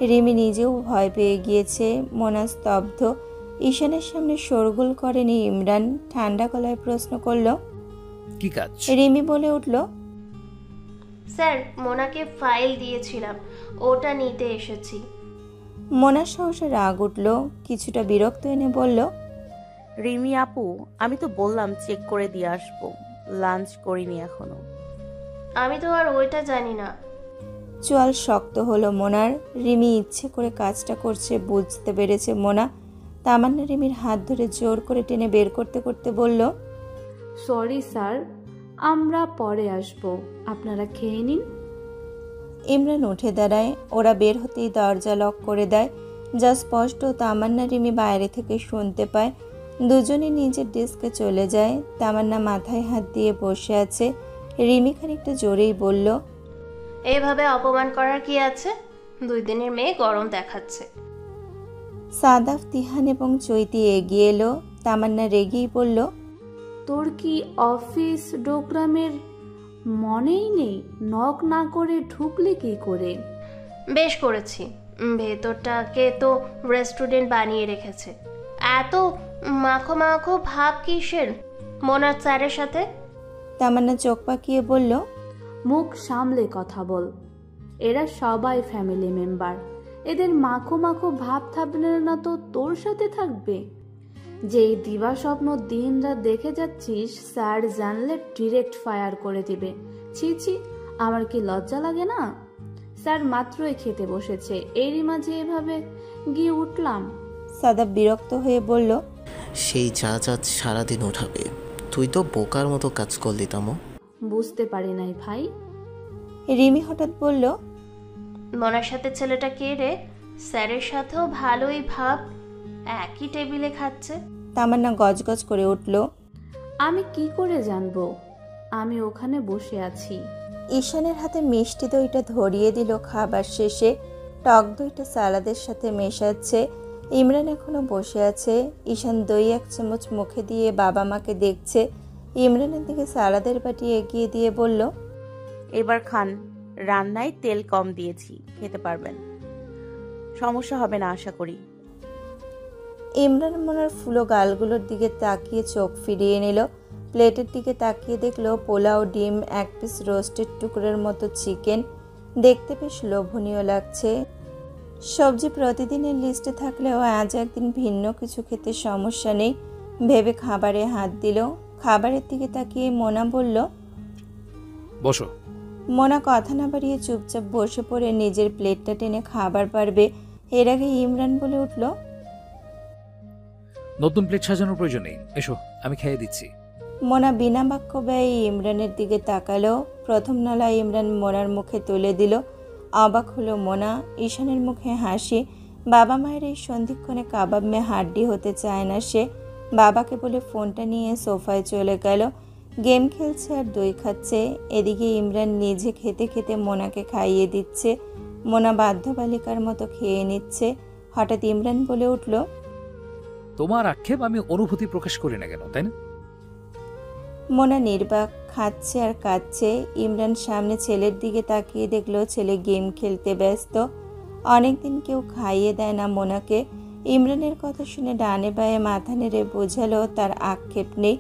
রিমি নিজেও ভয় পেয়ে গিয়েছে। মোনা স্তব্ধ। ঈশানের সামনে শোরগোল করেনি ইমরান। ঠান্ডা গলায় প্রশ্ন করল, কি কাজ? রিমি বলে উঠল, স্যার, মোনাকে ফাইল দিয়েছিলাম, ওটা নিতে এসেছি। মোনার সহসা রাগ উঠল। কিছুটা বিরক্ত এনে বলল, রিমি আপু, আমি তো বললাম চেক করে দিয়ে আসবো, লাঞ্চ করিনি এখনো। আমি তো আর ওইটা জানি না। চোয়াল শক্ত হলো মোনার। রিমি ইচ্ছে করে কাজটা করছে বুঝতে পেরেছে মোনা। তামান্না রিমির হাত ধরে জোর করে টেনে বের করতে করতে বলল, সরি স্যার, আমরা পরে আসবো, আপনারা খেয়ে নিন। ইমরান উঠে দাঁড়ায়। ওরা বের হতেই দরজা লক করে দেয়। যা স্পষ্ট তামান্না রিমি বাইরে থেকে শুনতে পায়। দুজনে নিজের ডেস্কে চলে যায়। তামান্না মাথায় হাত দিয়ে বসে আছে। রিমি খানিকটা জোরেই বলল, এভাবে অপমান করার কি আছে? 2 দিনের মেয়ে গরম দেখাচ্ছে। সাদাফ, তিহান এবং চৈতি এগিয়ে এলো। তামান্না রেগেই বলল, তোর কি অফিস ডোগ্রামের মনেই নেই? নক না করে ঢুকলে কি করে? বেশ করেছি, ভেতরটাকে তো রেস্টুরেন্ট বানিয়ে রেখেছে। এত মাখো মাখো ভাব কিসের মোনার স্যারের সাথে? তামান্না চোখ পাকিয়ে বলল, মুখ সামলে কথা বল, এরা সবাই ফ্যামিলি মেম্বার, এদের মাখো মাখো ভাব থাকবে না তো তোর সাথে থাকবে? যেই দিবা স্বপ্ন দিন রাত দেখে যাচ্ছিস, স্যার জানলে ডিরেক্ট ফায়ার করে দিবে। ছি ছি, আমার কি লজ্জা লাগে না? স্যার মাত্রই খেতে বসেছে, এরই মাঝে এভাবে গিয়ে উঠলাম। সাদাফ বিরক্ত হয়ে বলল, সেই যা যা সারাদিন উঠাবে, তুই তো বোকার মতো কাজ করলি তামো। বুঝতে পারি নাই ভাই। রিমি হঠাৎ বলল, মোনার সাথে ছেলেটা কে রে? স্যারের সাথেও ভালোই ভাব, একই টেবিলে খাচ্ছে। তামান্না গজগজ করে উঠল, আমি কি করে জানবো? আমি ওখানে বসে আছি। ঈশানের হাতে মিষ্টি দইটা ধরিয়ে দিল খাবার শেষে। টক দইটা সালাদের সাথে মেশাচ্ছে। ইমরান এখনো বসে আছে। ঈশান দই 1 চামচ মুখে দিয়ে বাবা মাকে দেখছে। ইমরানের দিকে সালাদের বাটি এগিয়ে দিয়ে বলল, এবার খান, রান্নায় তেল কম দিয়েছি, খেতে পারবেন, সমস্যা হবে না আশা করি। ইমরান মোনার ফুলো গালগুলোর দিকে তাকিয়ে চোখ ফিরিয়ে নিল। প্লেটের দিকে তাকিয়ে দেখলো পোলাও, ডিম, 1 পিস রোস্টেড টুকরোর মতো চিকেন। দেখতে বেশ লোভনীয় লাগছে। সবজি প্রতিদিনের লিস্টে থাকলেও আজ একদিন ভিন্ন কিছু খেতে সমস্যা নেই ভেবে খাবারে হাত দিল। খাবারের দিকে তাকিয়ে মোনা বলল, বসো। মোনা কথা না বাড়িয়ে চুপচাপ বসে পড়ে নিজের প্লেটটা টেনে খাবার পারবে। এর আগে ইমরান বলে উঠল, নতুন প্লেট সাজানোর প্রয়োজন নেই, এসো আমি খেয়ে দিচ্ছি। মোনা বিনা বাক্য ব্যয়ে ইমরানের দিকে তাকালো। প্রথম নলা ইমরান মোনার মুখে তুলে দিল। অবাক হলো মোনা। ঈশানের মুখে হাসি। বাবা মায়ের এই সন্ধিক্ষণে কাবাব মে হাড্ডি হতে চায় না সে। বাবাকে বলে ফোনটা নিয়ে সোফায় চলে গেল। গেম খেলছে আর দই খাচ্ছে। এদিকে ইমরান নিজে খেতে খেতে মোনাকে খাইয়ে দিচ্ছে। মোনা বাধ্য বালিকার মতো খেয়ে নিচ্ছে। হঠাৎ ইমরান বলে উঠল, তোমার আক্ষেপ আমি অনুভূতি প্রকাশ করি না কেন, তাই না? মোনা নির্বাক, খাচ্ছে আর কাঁদছে। ইমরান সামনে ছেলের দিকে তাকিয়ে দেখলো ছেলে গেম খেলতে ব্যস্ত। অনেকদিন কেউ খাইয়ে দেয় না মোনাকে। ইমরানের কথা শুনে ডানে বায়ে মাথা নেড়ে বোঝালো তার আক্ষেপ নেই।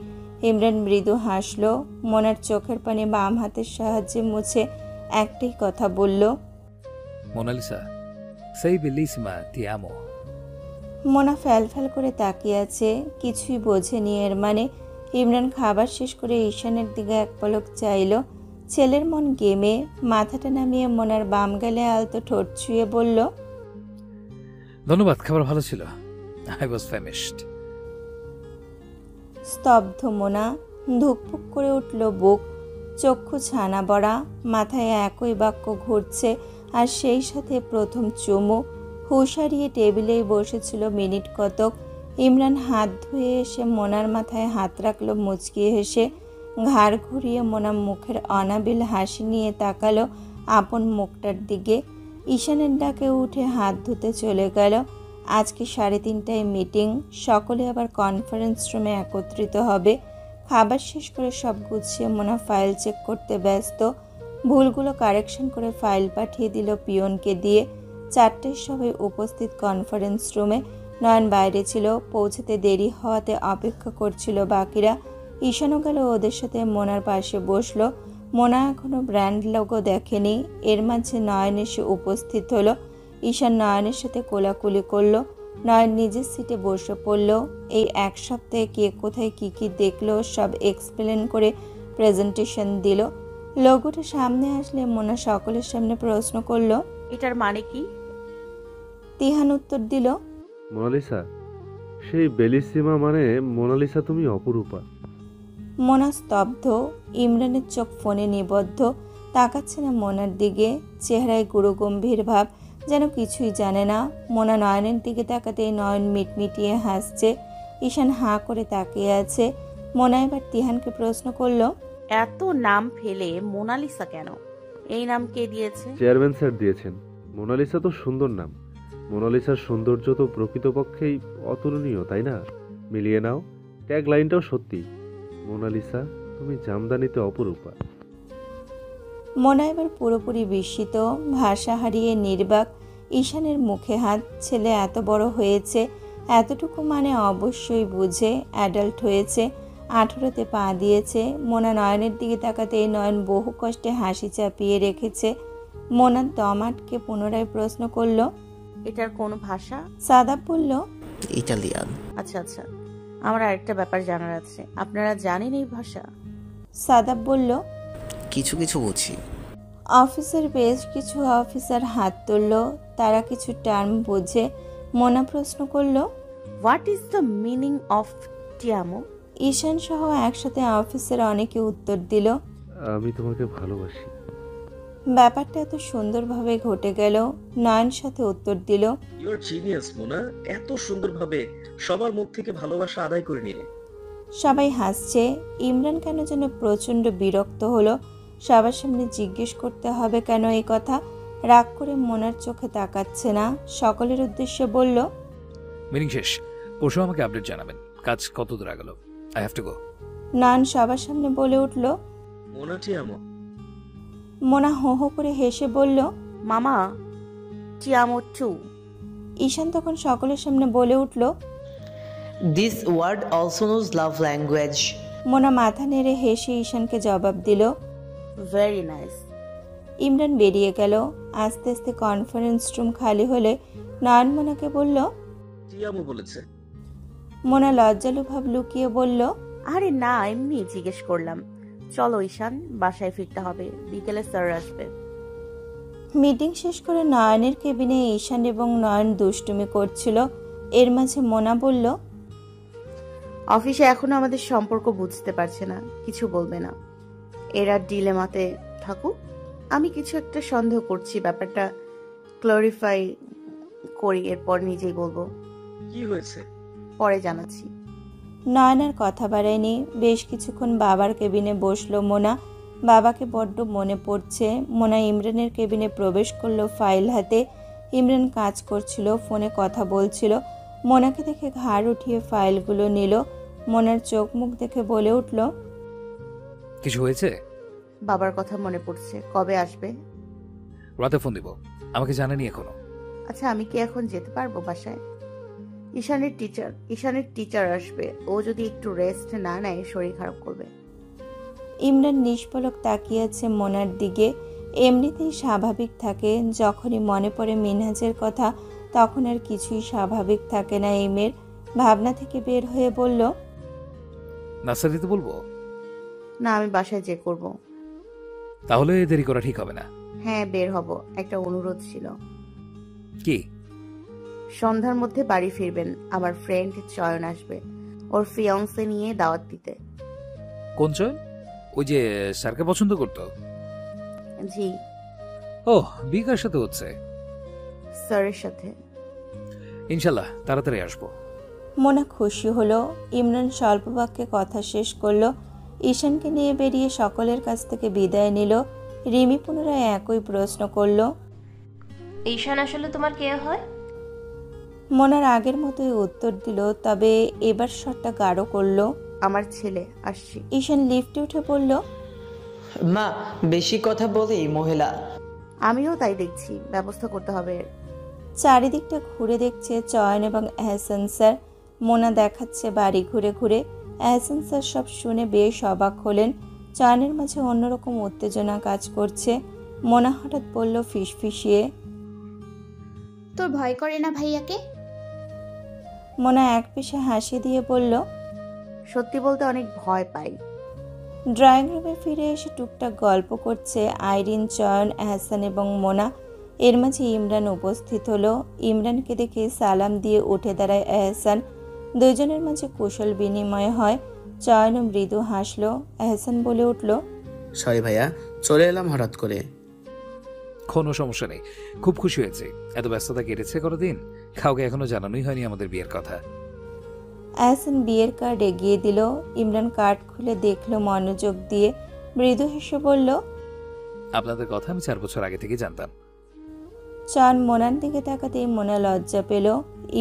ইমরান মৃদু হাসলো। মোনার চোখের পানি বাম হাতের সাহায্যে মুছে একটাই কথা বলল, মোনালিসা, সেই বেলিসিমা তি আমো। মোনা ফ্যাল ফ্যাল করে তাকিয়ে আছে, কিছুই বোঝেনি এর মানে। ইমরান খাবার শেষ করে ঈশানের দিকে এক পলক চাইল। ছেলের মন গেমে। মাথাটা নামিয়ে মোনার বাম গালে আলতো ঠোঁট ছুঁয়ে বলল, ধন্যবাদ, খাবার ভালো ছিল। I was famished. স্তব্ধ মোনা। ধুকপুক করে উঠল বুক, চক্ষু ছানা বড়া, মাথায় একই বাক্য ঘুরছে আর সেই সাথে প্রথম চুমু। হুঁশ হারিয়ে টেবিলেই বসেছিল মিনিট কতক। ইমরান হাত ধুয়ে এসে মোনার মাথায় হাত রাখলো মুচকিয়ে হেসে। ঘাড় ঘুরিয়ে মোনা মুখের অনাবিল হাসি নিয়ে তাকালো আপন মুখটার দিকে। ঈশানের ডাকে উঠে হাত ধুতে চলে গেল। আজকে 3:30টায় মিটিং। সকলে আবার কনফারেন্স রুমে একত্রিত হবে। খাবার শেষ করে সব গুছিয়ে মোনা ফাইল চেক করতে ব্যস্ত। ভুলগুলো কারেকশন করে ফাইল পাঠিয়ে দিল পিয়নকে দিয়ে। 4টের সবাই উপস্থিত কনফারেন্স রুমে। নয়ন বাইরে ছিল, পৌঁছাতে দেরি হওয়াতে অপেক্ষা করছিল বাকিরা। ঈশানও গেল ওদের সাথে মোনার পাশে বসলো। মোনা এখনো ব্র্যান্ড লোগো দেখেনি। এর মাঝে নয়ন এসে উপস্থিত হলো। ঈশান নয়নের সাথে কোলাকুলি করলো। নয়ন নিজের সিটে বসে পড়ল। এই এক সপ্তাহে কে কোথায় কি কি দেখলো সব এক্সপ্লেন করে প্রেজেন্টেশন দিল। লোগোটা সামনে আসলে মোনা সকলের সামনে প্রশ্ন করলো, এটার মানে কি? তিহান উত্তর দিল, মোনালিসা, সেই বেলিসিমা মানে মোনালিসা তুমি অপরূপা। মোনা স্তব্ধ। ইমরানের চোখ ফোনে নিবদ্ধ, তাকাচ্ছে না মোনার দিকে। চেহারায় গুরুগম্ভীর ভাব, যেন কিছুই জানে না। মোনা নয়নের দিকে তাকাতেই নয়ন মিটমিটিয়ে হাসছে। ঈশান হাঁ করে তাকিয়ে আছে। মোনা এবার তিহানকে প্রশ্ন করলো, এত নাম ফেলে মোনালিসা কেন? এই নাম কে দিয়েছে? চেয়ারম্যান স্যার দিয়েছেন। মোনালিসা তো সুন্দর নাম। মোনালিসার সৌন্দর্য তো প্রকৃতপক্ষেই অতুলনীয়, তাই না? মিলিয়ে নাও, ট্যাগ লাইনটাও সত্যি। মোনালিসা, তুমি জামদানিতে অপরূপা। মোনা এবার পুরোপুরি বিস্মিত, ভাষা হারিয়ে নির্বাক। ঈশানের মুখে হাত। ছেলে এত বড় হয়েছে, এতটুকু মানে অবশ্যই বুঝে। অ্যাডাল্ট হয়েছে, 18তে পা দিয়েছে। মোনা নয়নের দিকে তাকাতে নয়ন বহু কষ্টে হাসি চাপিয়ে রেখেছে। মোনার দম আটকে পুনরায় প্রশ্ন করলো, এটার কোন ভাষা? সাদাব বলল, ইটালিয়ান। আচ্ছা আচ্ছা, আমার আরেকটা ব্যাপার জানার আছে। আপনারা জানেন এই ভাষা? সাদাব বলল, কিছু কিছু বুঝি। অফিসের বেশ কিছু অফিসার হাত তুলল। তারা কিছু টার্ম বোঝে। মোনা প্রশ্ন করলো, what is the meaning of টিয়ামো? ঈশান সহ একসাথে অফিসের অনেকে উত্তর দিল, আমি তোমাকে ভালোবাসি। ব্যাপারটা এত সুন্দরভাবে ঘটে গেল। নয়ন সাথে উত্তর দিল, ইউ আর জিনিয়াস মোনা, এত সুন্দরভাবে সবার মুখ থেকে ভালোবাসা আদায় করে নিলে। সবাই হাসছে। ইমরান কেন যেন প্রচণ্ড বিরক্ত হলো। সবার সামনে জিজ্ঞেস করতে হবে কেন এই কথা। রাগ করে মোনার চোখে তাকাচ্ছে না। সকলের উদ্দেশ্যে বলল, মিটিং শেষ, পরশু আমাকে আপডেট জানাবেন কাজ কত দূর আগলো। I have to go. Nayan সবার সামনে বলে উঠল। মোনা টিয়ামো। মোনা হো হো করে হেসে বলল, মামা টিয়ামো টু। ঈশান তখন সকলের সামনে বলে উঠল, this word also knows love language. Mona মাথা নেড়ে হেসে ঈশানকে জবাব দিল, ভেরি নাইস। ইমরান বেরিয়ে গেল। আস্তে আস্তে কনফারেন্স রুম খালি হলে নয়ন মোনাকে বলল, টিয়ামো বলেছে। মোনা লজ্জালু ভাব লুকিয়ে বলল, আরে না, এমনি জিজ্ঞেস করলাম। চলো ঈশান, বাসায় ফিরতে হবে, বিকেলে স্যার আসবে। মিটিং শেষ করে নয়নের কেবিনে ঈশান এবং নয়ন দুষ্টুমি করছিল। এর মাঝে মোনা বলল, অফিসে এখনো আমাদের সম্পর্ক বুঝতে পারছে না, কিছু বলবে না। এরা ডিলেমাতে থাকুক, আমি কিছু একটা সন্দেহ করছি, ব্যাপারটা ক্লারিফাই করি, এরপর নিজেই বলবো। কি হয়েছে? পরে জানাচ্ছি। নয়নার কথা বাড়ায়নি। বেশ কিছুক্ষণ বাবার কেবিনে বসলো মোনা। বাবাকে বড্ড মনে পড়ছে। মোনা ইমরানের কেবিনে প্রবেশ করলো ফাইল হাতে। ইমরান কাজ করছিল, ফোনে কথা বলছিল। মোনাকে দেখে ঘাড় উঠিয়ে ফাইলগুলো নিল। মোনার চোখ মুখ দেখে বলে উঠল, কিছু হয়েছে? বাবার কথা মনে পড়ছে। কবে আসবে? রাতে ফোন দিব। আমাকে জানানি এখনো। আচ্ছা, আমি কি এখন যেতে পারবো বাসায়? ঈশানের টিচার আসবে। ও যদি একটু রেস্ট না নেয় শরীর খারাপ করবে। ইমরান নিষ্পলক তাকিয়ে আছে মোনার দিকে। এমনিতেই স্বাভাবিক থাকে, যখনই মনে পড়ে মিনহাজের কথা তখন আর কিছুই স্বাভাবিক থাকে না। ইমের ভাবনা থেকে বের হয়ে বলল, নাস্তা দিতে বলবো? না, আমি বাসায় যে করব। তাহলে দেরি করা ঠিক হবে না। হ্যাঁ, বের হব। একটা অনুরোধ ছিল। কি? সন্ধ্যার মধ্যে বাড়ি ফিরবেন। আমার ফ্রেন্ড চয়ন আসবে, ওর ফিয়ান্সে নিয়ে দাওয়াত দিতে। কোন চয়ন? ওই যে স্যারকে পছন্দ করতো? জি। ও, বিকার সাথে হচ্ছে? স্যারের সাথে। ইনশাল্লাহ তাড়াতাড়ি আসবো। মোনা খুশি হলো। ইমরান স্বল্প বাক্যে কথা শেষ করলো। ঈশানকে নিয়ে বেরিয়ে সকলের কাছ থেকে বিদায় নিল। রিমি পুনরায় একই প্রশ্ন করল, ঈশান আসলে তোমার কে হয়? মোনার আগের মতোই উত্তর দিল, তবে এবার স্বরটা গাঢ় করলো, আমার ছেলে আসছি। ঈশান লিফটে উঠে পড়ল, মা বেশি কথা বলেই মহিলা। আমিও তাই দেখছি, ব্যবস্থা করতে হবে। চারিদিকটা ঘুরে দেখছে চয়ন এবং এহসান স্যার। মোনা দেখাচ্ছে বাড়ি ঘুরে ঘুরে। এহসান স্যার সব শুনে বেশ অবাক হলেন। চয়নের মাঝে অন্যরকম উত্তেজনা কাজ করছে। মোনা হঠাৎ বলল ফিসফিসিয়ে, তোর ভয় করে না ভাইয়াকে? মোনা এক পেশে হাসি দিয়ে বলল, সত্যি বলতে অনেক ভয় পাই। ড্রয়িং রুমে ফিরে এসে টুকটাক গল্প করছে আইরিন, চয়ন, এহসান এবং মোনা। এর মাঝে ইমরান উপস্থিত হলো। ইমরানকে দেখে সালাম দিয়ে উঠে দাঁড়ায় এহসান। দুজনের মাঝে কুশল বিনিময় হয়। চয়ন মৃদু হাসলো। এহসান বলে উঠল, সরি ভাইয়া, চলে এলাম হঠাৎ করে। কোনো সমস্যা নেই, খুব খুশি হয়েছে। এত ব্যস্ততা কেটেছে কতদিন, কাউকে এখনো জানানোই হয়নি আমাদের বিয়ের কথা। এহসান বিয়ের কার্ড এগিয়ে দিল। ইমরান কার্ড খুলে দেখলো মনোযোগ দিয়ে। মৃদু হেসে বলল, আপনাদের কথা আমি 4 বছর আগে থেকে জানতাম। চয়ন মোনার দিকে তাকাতেই মোনা লজ্জা পেল।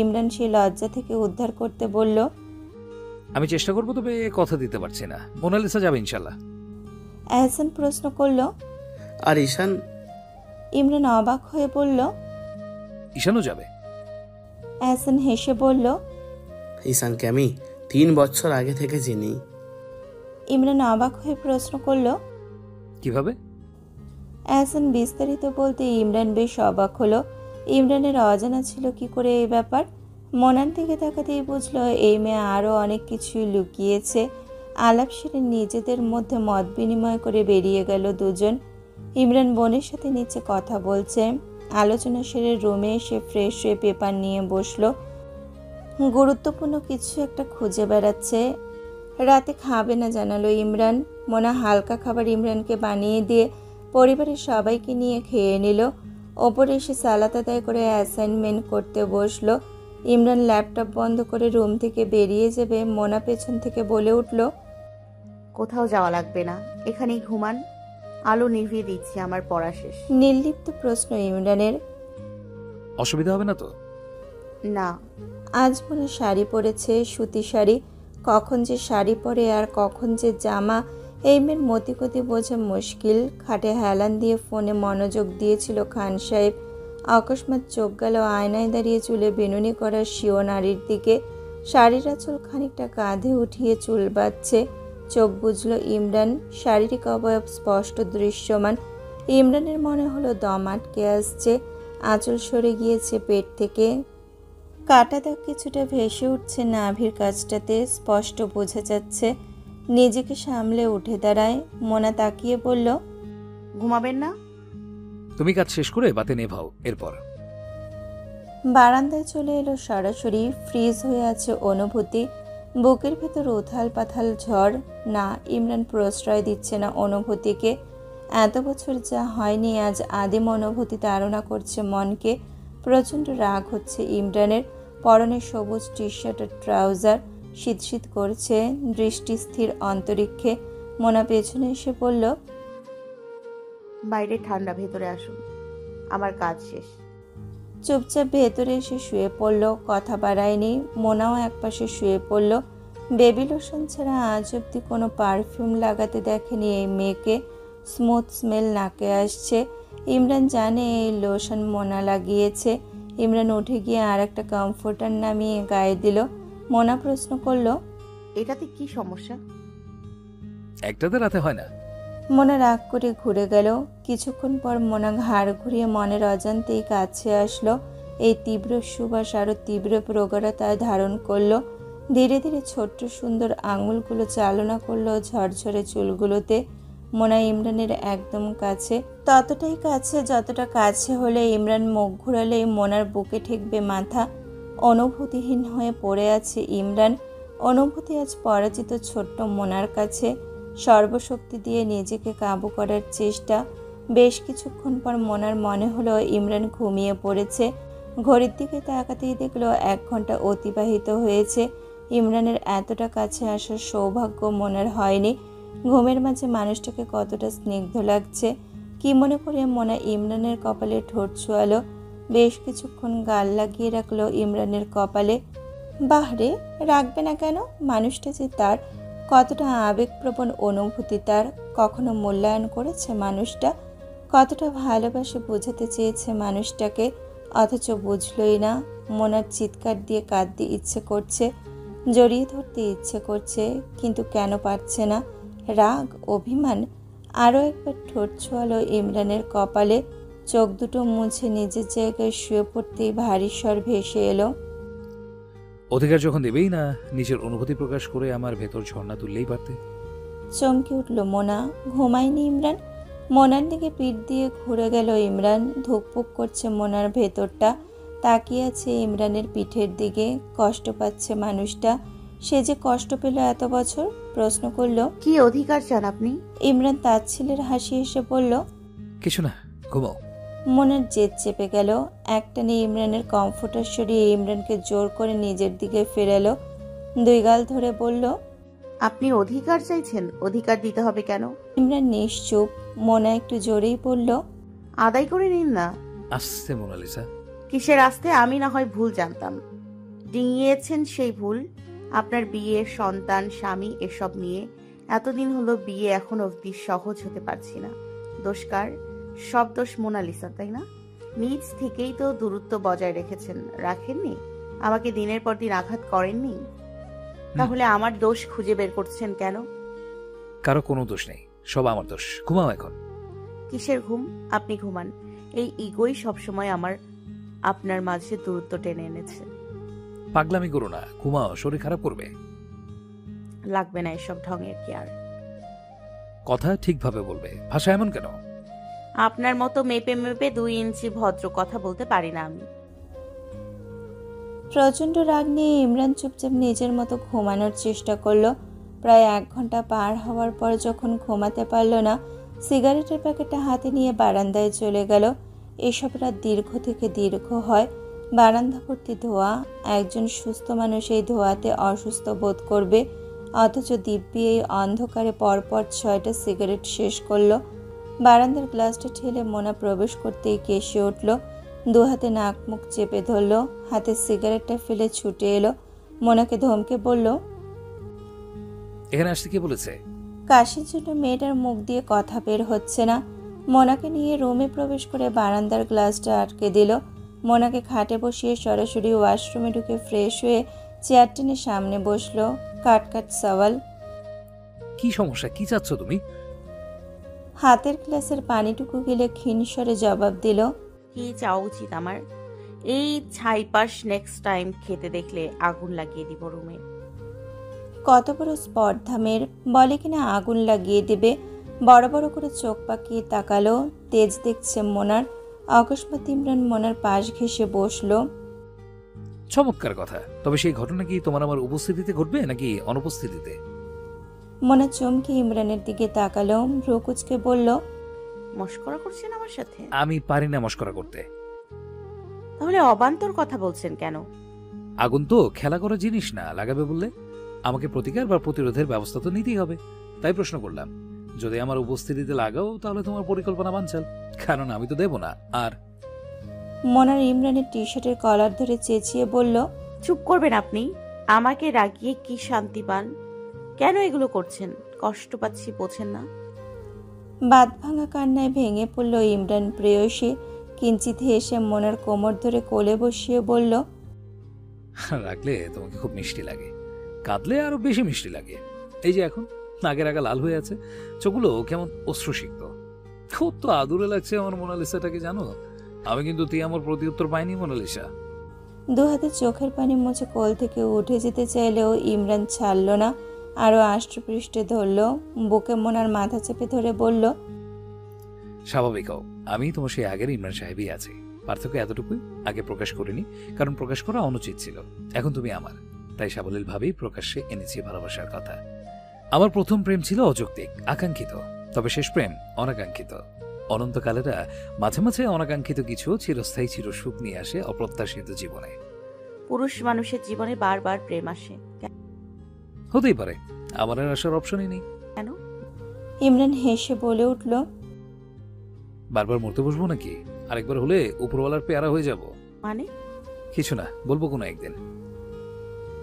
ইমরান সেই লজ্জা থেকে উদ্ধার করতে বলল, আমি চেষ্টা করবো, তবে কথা দিতে পারছি না। মোনালিসা যাবে ইনশাল্লাহ। এহসান প্রশ্ন করল, আর ঈশান? ইমরান অবাক হয়ে বলল, ঈশানও যাবে? এহসান হেসে বলল, ঈশানকে আমি 3 বছর আগে থেকে চিনি। ইমরান অবাক হয়ে প্রশ্ন করল, কিভাবে? এহসান বিস্তারিত বলতে ইমরান বেশ অবাক হলো। ইমরানের অজানা ছিল কি করে এই ব্যাপার। মোনার দিকে তাকাতেই বুঝলো এই মেয়ে আরও অনেক কিছুই লুকিয়েছে। আলাপ সেরে নিজেদের মধ্যে মত বিনিময় করে বেরিয়ে গেল দুজন। ইমরান বোনের সাথে নিচে কথা বলছে। আলোচনা সেরে রুমে এসে ফ্রেশ হয়ে পেপার নিয়ে বসলো। গুরুত্বপূর্ণ কিছু একটা খুঁজে বেড়াচ্ছে। রাতে খাবে না জানালো ইমরান। মোনা হালকা খাবার ইমরানকে বানিয়ে দিয়ে পরিবারের সবাইকে নিয়ে খেয়ে নিল। ওপরে এসে সালাত আদায় করে অ্যাসাইনমেন্ট করতে বসলো। ইমরান ল্যাপটপ বন্ধ করে রুম থেকে বেরিয়ে যাবে। মোনা পেছন থেকে বলে উঠল, কোথাও যাওয়া লাগবে না, এখানেই ঘুমান। আলো নিভিয়ে দিচ্ছি, আমার পড়া শেষ। নির্লিপ্ত প্রশ্ন ইমরানের। অসুবিধা হবে না তো? না। আজ মোনা শাড়ি পরেছে, সুতি শাড়ি। কখন যে শাড়ি পরে আর কখন যে জামা, এই মেয়ের মতিগতি বোঝা মুশকিল। খাটে হেলান দিয়ে ফোনে মনোযোগ দিয়েছিল খান সাহেব। অকস্মাৎ চোখ গেল আয়নায় দাঁড়িয়ে চুলে বেনুনি করা শিও নারীর দিকে। শাড়ির আঁচল খানিকটা কাঁধে উঠিয়ে চুল বাঁধছে। চোখ বুঝল ইমরান। শারীরিক অবয়ব স্পষ্ট দৃশ্যমান। ইমরানের মনে হলো দম আটকে আসছে। আঁচল সরে গিয়েছে পেট থেকে। কাটা দাগ কিছুটা ভেসে উঠছে নাভির কাছটাতে, স্পষ্ট বোঝা যাচ্ছে। নিজেকে সামলে উঠে দাঁড়ায়। মোনা তাকিয়ে বলল, ঘুমাবেন না? তুমি কাজ শেষ করে বাতে নেভাও, এরপর। বারান্দায় চলে এলো সরাসরি। ফ্রিজ হয়ে আছে অনুভূতি। বুকের ভেতর উথাল পাথাল ঝড়। না, ইমরান প্রশ্রয় দিচ্ছে না অনুভূতিকে। এত বছর যা হয়নি আজ আদিম অনুভূতি তাড়না করছে মনকে। প্রচণ্ড রাগ হচ্ছে ইমরানের। পরনে সবুজ টি শার্ট আর ট্রাউজার, শীত শীত করছে দৃষ্টি স্থির অন্তরিক্ষে। মোনা পেছনে এসে বলল, বাইরে ঠান্ডা, ভেতরে আসুন, আমার কাজ শেষ। চুপচাপ ভেতরে এসে শুয়ে পড়ল, কথা বাড়ায়নি। মোনাও একপাশে শুয়ে পড়ল। বেবি লোশন ছাড়া আজ অব্দি কোনো পারফিউম লাগাতে দেখেনি এই মেয়েকে। স্মুথ স্মেল নাকে আসছে। ইমরান জানে এই লোশন মোনা লাগিয়েছে। ইমরান উঠে গিয়ে আর একটা কমফোর্টার নামিয়ে গায়ে দিল। মোনা প্রশ্ন করল, এটাতে কি সমস্যা? একটাতে রাতে হয় না। মোনা রাগ করে ঘুরে গেল। কিছুক্ষণ পর মোনা ঘাড় ঘুরিয়ে মনের অজান্তেই কাছে আসলো। এই তীব্র সুবাস আরো তীব্র প্রগাঢ়তা ধারণ করলো। ধীরে ধীরে ছোট্ট সুন্দর আঙুলগুলো চালনা করলো ঝরঝরে চুলগুলোতে। মোনা ইমরানের একদম কাছে, ততটাই কাছে যতটা কাছে হলে ইমরান মুখ ঘুরালেই মোনার বুকে ঠেকবে মাথা। অনুভূতিহীন হয়ে পড়ে আছে ইমরান। অনুভূতি আজ পরাজিত ছোট্ট মোনার কাছে। সর্বশক্তি দিয়ে নিজেকে কাবু করার চেষ্টা। বেশ কিছুক্ষণ পর মোনার মনে হলো ইমরান ঘুমিয়ে পড়েছে। ঘড়ির দিকে তাকাতেই দেখলো 1 ঘন্টা অতিবাহিত হয়েছে। ইমরানের এতটা কাছে আসার সৌভাগ্য মোনার হয়নি। ঘুমের মাঝে মানুষটাকে কতটা স্নিগ্ধ লাগছে। কি মনে করে মোনা ইমরানের কপালে ঠোঁট ছোঁয়ালো। বেশ কিছুক্ষণ গাল লাগিয়ে রাখলো ইমরানের কপালে। বাহরে, রাখবে না কেন? মানুষটা যে তার, কতটা আবেগপ্রবণ অনুভূতি তার। কখনো মূল্যায়ন করেছে মানুষটা? কতটা ভালোবাসে বোঝাতে চেয়েছে মানুষটাকে, অথচ বুঝলই না। মোনার চিৎকার দিয়ে কাঁদতে ইচ্ছে করছে, জড়িয়ে ধরতে ইচ্ছে করছে, কিন্তু কেন পারছে না। রাগ, অভিমান। আরও একবার ঠোঁট ছোঁয়ালো ইমরানের কপালে। চোখ দুটো মুছে নিজের জায়গায় শুয়ে পড়তেই ভারী স্বর ভেসে এলো, অধিকার যখন দেবেই না, নিজের অনুভূতি প্রকাশ করে আমার ভেতর ঝর্ণা তুললেই পারতে। চমকে উঠল মোনা। ঘুমায়নি ইমরান? মোনার দিকে পিঠ দিয়ে ঘুরে গেল ইমরান। ধুকপুক করছে মোনার ভেতরটা। তাকিয়ে আছে ইমরানের পিঠের দিকে। কষ্ট পাচ্ছে মানুষটা। সে যে কষ্ট পেল এত বছর। প্রশ্ন করল, কি অধিকার চান আপনি? ইমরান তাচ্ছিলের হাসি এসে বলল, কিছু না, ঘুমাও। মোনার জেদ চেপে গেল। একটানে ইমরানের কমফোর্টার সরিয়ে ইমরানকে জোর করে নিজের দিকে ফেরালো। 2 গাল ধরে বলল, আপনি অধিকার চাইছেন? অধিকার দিতে হবে কেন? ইমরান নিশ্চুপ। মোনা একটু জোরেই বলল, আদায় করে নিন না। আসছে মোনালিসা। কিসের আসতে? আমি না হয় ভুল জানতাম, ডিঙিয়েছেন সেই ভুল। আপনার বিয়ে, সন্তান, স্বামী এসব নিয়ে এতদিন হলো বিয়ে, এখন অবধি সহজ হতে পারছি না। দোষকার? সব দোষ মোনালিসা, তাই না? নিজ থেকেই তো দূরত্ব বজায় রেখেছেন, রাখেননি? আমাকে দিনের পর দিন আঘাত করেননি? তাহলে আমার দোষ খুঁজে বের করছেন কেন? কারো কোনো দোষ নেই, সব আমার দোষ। ঘুমাও এখন। কিসের ঘুম? আপনি ঘুমান। এই ইগোই সবসময় আপনার মাঝে দূরত্ব টেনে এনেছে। পাগলামি করো না, ঘুমাও, শরীর খারাপ করবে। লাগবে না এসব ঢঙের কেয়ার। কথা ঠিকভাবে বলবে, ভাষা এমন কেন? আপনার মতো মেপে মেপে 2 ইঞ্চি ভদ্র কথা বলতে পারি না আমি। প্রচণ্ড রাগ নিয়ে ইমরান চুপচাপ নিজের মতো ঘুমানোর চেষ্টা করলো। প্রায় 1 ঘন্টা পার হওয়ার পর যখন ঘুমাতে পারল না, সিগারেটের প্যাকেটটা হাতে নিয়ে বারান্দায় চলে গেল। এসব রাত দীর্ঘ থেকে দীর্ঘ হয়। বারান্দা ভর্তি ধোঁয়া। একজন সুস্থ মানুষ এই ধোঁয়াতে অসুস্থ বোধ করবে, অথচ দিব্যি এই অন্ধকারে পরপর 6টা সিগারেট শেষ করলো। বারান্দার গ্লাসটা ঠেলে মোনা প্রবেশ করতেই কেসে উঠল। 2 হাতে নাক মুখ চেপে ধরল। হাতে সিগারেটটা ফেলে ছুটে এলো। মোনাকে ধমকে বলল, এখানে আসতে কে বলেছে? কাশির জন্য মেয়েটার মুখ দিয়ে কথা বের হচ্ছে না। মোনাকে নিয়ে রুমে প্রবেশ করে বারান্দার গ্লাসটা আটকে দিল। মোনাকে খাটে বসিয়ে সরাসরি ওয়াশরুমে ঢুকে ফ্রেশ হয়ে চেয়ার টেনে সামনে বসলো। কাট সওয়াল, কি সমস্যা? কি চাচ্ছ তুমি? হাতের গ্লাসের পানিটুকু গেলে ক্ষীণ স্বরে জবাব দিল, কি চাওয়া উচিত আমার? এই ছাইপাশ নেক্সট টাইম খেতে দেখলে আগুন লাগিয়ে দিব রুমে। কত বড় স্পর্ধা মেয়ের! বলে কিনা আগুন লাগিয়ে দেবে। বড় বড় করে চোখ পাকিয়ে তাকালো। তেজ দেখছে মোনার। অকস্মাৎ ইমরান মোনার পাশ ঘেঁষে বসলো। চমৎকার কথা। তবে সেই ঘটনা কি তোমার আমার উপস্থিতিতে ঘটবে নাকি অনুপস্থিতিতে? মোনা চমকে ইমরানের দিকে তাকালো, ভ্রুকুচকে বলল, মস্করা করছেন আমার সাথে? আমি পারি না মস্করা করতে। তাহলে অবান্তর কথা বলছেন কেন? আগুন তো খেলা করার জিনিস না, লাগাবে বললে আমাকে প্রতিকার বা প্রতিরোধের ব্যবস্থা তো নিতেই হবে। তাই প্রশ্ন করলাম, যদি আমার উপস্থিতিতে লাগাও তাহলে তোমার পরিকল্পনা বানচাল, কারণ আমি তো দেব না। আর মোনার ইমরানের টি শার্টের কলার ধরে চেঁচিয়ে বলল, চুপ করবেন আপনি। আমাকে রাগিয়ে কি শান্তি পান? কেন এগুলো করছেন? কষ্ট পাচ্ছি বোঝেন না? বাদ ভাঙা কান্নায় ভেঙে পড়ল ইমরান প্রেয়সী। কিঞ্চিত হেসে মোনার কোমর ধরে কোলে বসিয়ে বলল, রাখলে তোমাকে খুব মিষ্টি লাগে, কাঁদলে আরো বেশি মিষ্টি লাগে। এই যে এখন নাকের আগা লাল হয়ে আছে, চোখগুলো কেমন অশ্রুসিক্ত। খুব তো আদুরে লাগছে আমার মোনালিসাটাকে, জানো? আমি কিন্তু আমার প্রতি উত্তর পাইনি মোনালিসা। দু হাতে চোখের পানি মুছে কোল থেকে উঠে যেতে চাইলেও ইমরান ছাড়ল না, আরো আষ্টপৃষ্টে ধরল, বুকে মোনার মাথা চেপে ধরে বলল, স্বাভাবিক হও, আমি তোমার সেই আগের ইমরান সাহেবই আছি। পার্থক্য এতটুকুই, আগে প্রকাশ করিনি কারণ প্রকাশ করা অনুচিত ছিল। এখন তুমি আমার, তাই সাবলীল ভাবেই প্রকাশ্যে এনেছি ভালোবাসার কথা। আমার প্রথম প্রেম ছিল অযৌক্তিক, আকাঙ্ক্ষিত, তবে শেষ প্রেম অনাকাঙ্ক্ষিত। অনন্তকালেরা মাঝে মাঝে অনাকাঙ্ক্ষিত কিছু চিরস্থায়ী চিরসুখ নিয়ে আসে অপ্রত্যাশিত জীবনে। পুরুষ মানুষের জীবনে বারবার প্রেম আসে, হতেই পারে, আমার আর আসার অপশনই নেই। কেন? ইমরান হেসে বলে উঠল, বারবার মরতে বসবো নাকি? আরেকবার হলে উপরওয়ালার পেয়ারা হয়ে যাব। মানে? কিছু না, বলবো কোনো একদিন।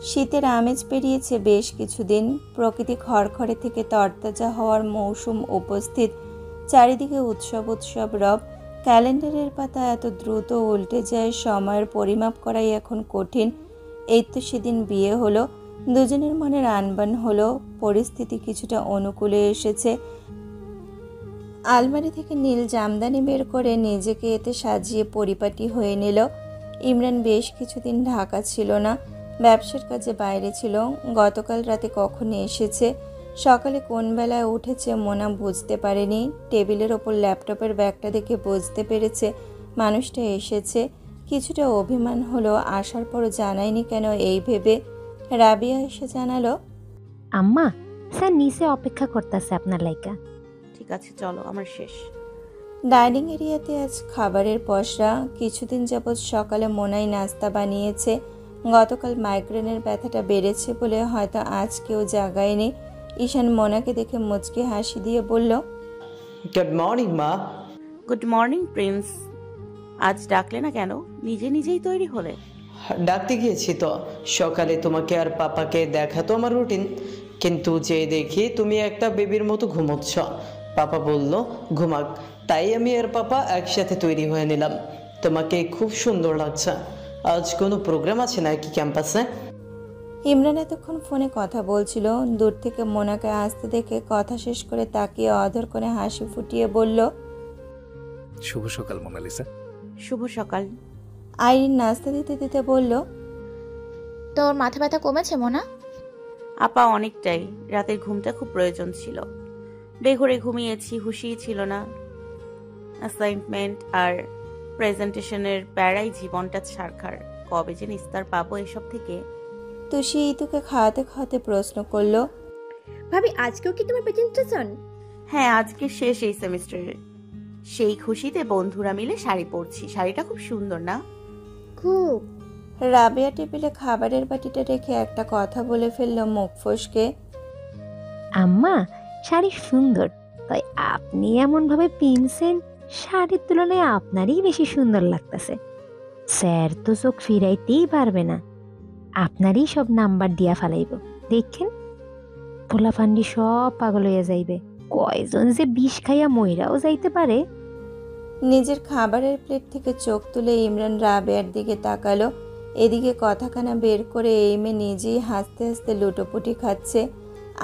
শীতের আমেজ পেরিয়েছে বেশ কিছুদিন, প্রকৃতি খড়খড়ে থেকে তরতাজা হওয়ার মৌসুম উপস্থিত। চারিদিকে উৎসব উৎসব রব। ক্যালেন্ডারের পাতা এত দ্রুত উল্টে যায়, সময়ের পরিমাপ করাই এখন কঠিন। এই তো সেদিন বিয়ে হলো, দুজনের মনের আনবান হলো, পরিস্থিতি কিছুটা অনুকূলে এসেছে। আলমারি থেকে নীল জামদানি বের করে নিজেকে এতে সাজিয়ে পরিপাটি হয়ে নিল। ইমরান বেশ কিছুদিন ঢাকা ছিল না, ব্যবসার কাজে বাইরে ছিল। গতকাল রাতে কখন এসেছে, সকালে কোন বেলায় উঠেছে মোনা বুঝতে পারেনি। টেবিলের ওপর ল্যাপটপের ব্যাগটা দেখে বুঝতে পেরেছে মানুষটা এসেছে। কিছুটা অভিমান হলো, আসার পরও জানায়নি কেন এই ভেবে। রাবিয়া এসে জানালো, আম্মা স্যার নিচে অপেক্ষা করতেছে আপনার লাইকা। ঠিক আছে চলো, আমার শেষ। ডাইনিং এরিয়াতে আজ খাবারের পসরা। কিছুদিন যাবৎ সকালে মোনাই নাস্তা বানিয়েছে। গতকাল মাইগ্রেনের ব্যথাটা বেড়েছে বলে হয়তো আজ কেউ জাগায়নি। ঈশান মোনাকে দেখে মুচকি হাসি দিয়ে বলল, গুড মর্নিং মা। Good morning Prince. আজ ডাকলে না কেন? নিজে নিজেই তৈরি হলে? ডাকতে গিয়েছি তো, সকালে তোমাকে আর পাপাকে দেখা তো আমার রুটিন, কিন্তু যে দেখি তুমি একটা বেবির মতো ঘুমোচ্ছ। পাপা বলল ঘুমাক, তাই আমি আর পাপা একসাথে তৈরি হয়ে নিলাম। তোমাকে খুব সুন্দর লাগছে। আজ কোনো প্রোগ্রাম আছে নাকি ক্যাম্পাসে? ইমরান এতক্ষণ ফোনে কথা বলছিল, দূর থেকে মোনাকে আসতে দেখে কথা শেষ করে তাকিয়ে অধর করে হাসি ফুটিয়ে বলল, শুভ সকাল মোনালিসা। শুভ সকাল। আইরিন নাস্তা দিতে দিতে বলল, তোর মাথা ব্যথা কমেছে মোনা? আপা অনেকটাই, রাতের ঘুমটা খুব প্রয়োজন ছিল। বেঘরে ঘুমিয়েছি, হুঁশিই ছিল না। অ্যাসাইনমেন্ট আর প্রেজেন্টেশনের প্যারাই জীবনটা ছাড়খার। কবে যে নিস্তার পাবো এসব থেকে। তুষি ইতুকে খাওয়াতে খাওয়াতে প্রশ্ন করলো, ভাবি আজকেও কি তোমার প্রেজেন্টেশন? হ্যাঁ, আজকে শেষ এই সেমিস্টারের। সেই খুশিতে বন্ধুরা মিলে শাড়ি পরছি। শাড়িটা খুব সুন্দর না? খুব। রাবেয়া টেবিলে খাবারের বাটিটা রেখে একটা কথা বলে ফেলল মুখ ফসকে, আম্মা শাড়ি সুন্দর, তাই আপনি এমন ভাবে পিনছেন, শাড়ির তুলনায় আপনারই বেশি সুন্দর লাগতেছে। স্যার তো চোখ ফিরাইতেই পারবে না, আপনারই সব নাম্বার দিয়া ফেলাইব। দেখেন পোলাফান্ডি সব পাগল হইয়া যাইবে, কয়জন যে বিষ খাইয়া মইরাও যাইতে পারে। নিজের খাবারের প্লেট থেকে চোখ তুলে ইমরান রাবেয়ার দিকে তাকালো। এদিকে কথাখানা বের করে এই মেয়ে নিজেই হাসতে হাসতে লুটোপুটি খাচ্ছে।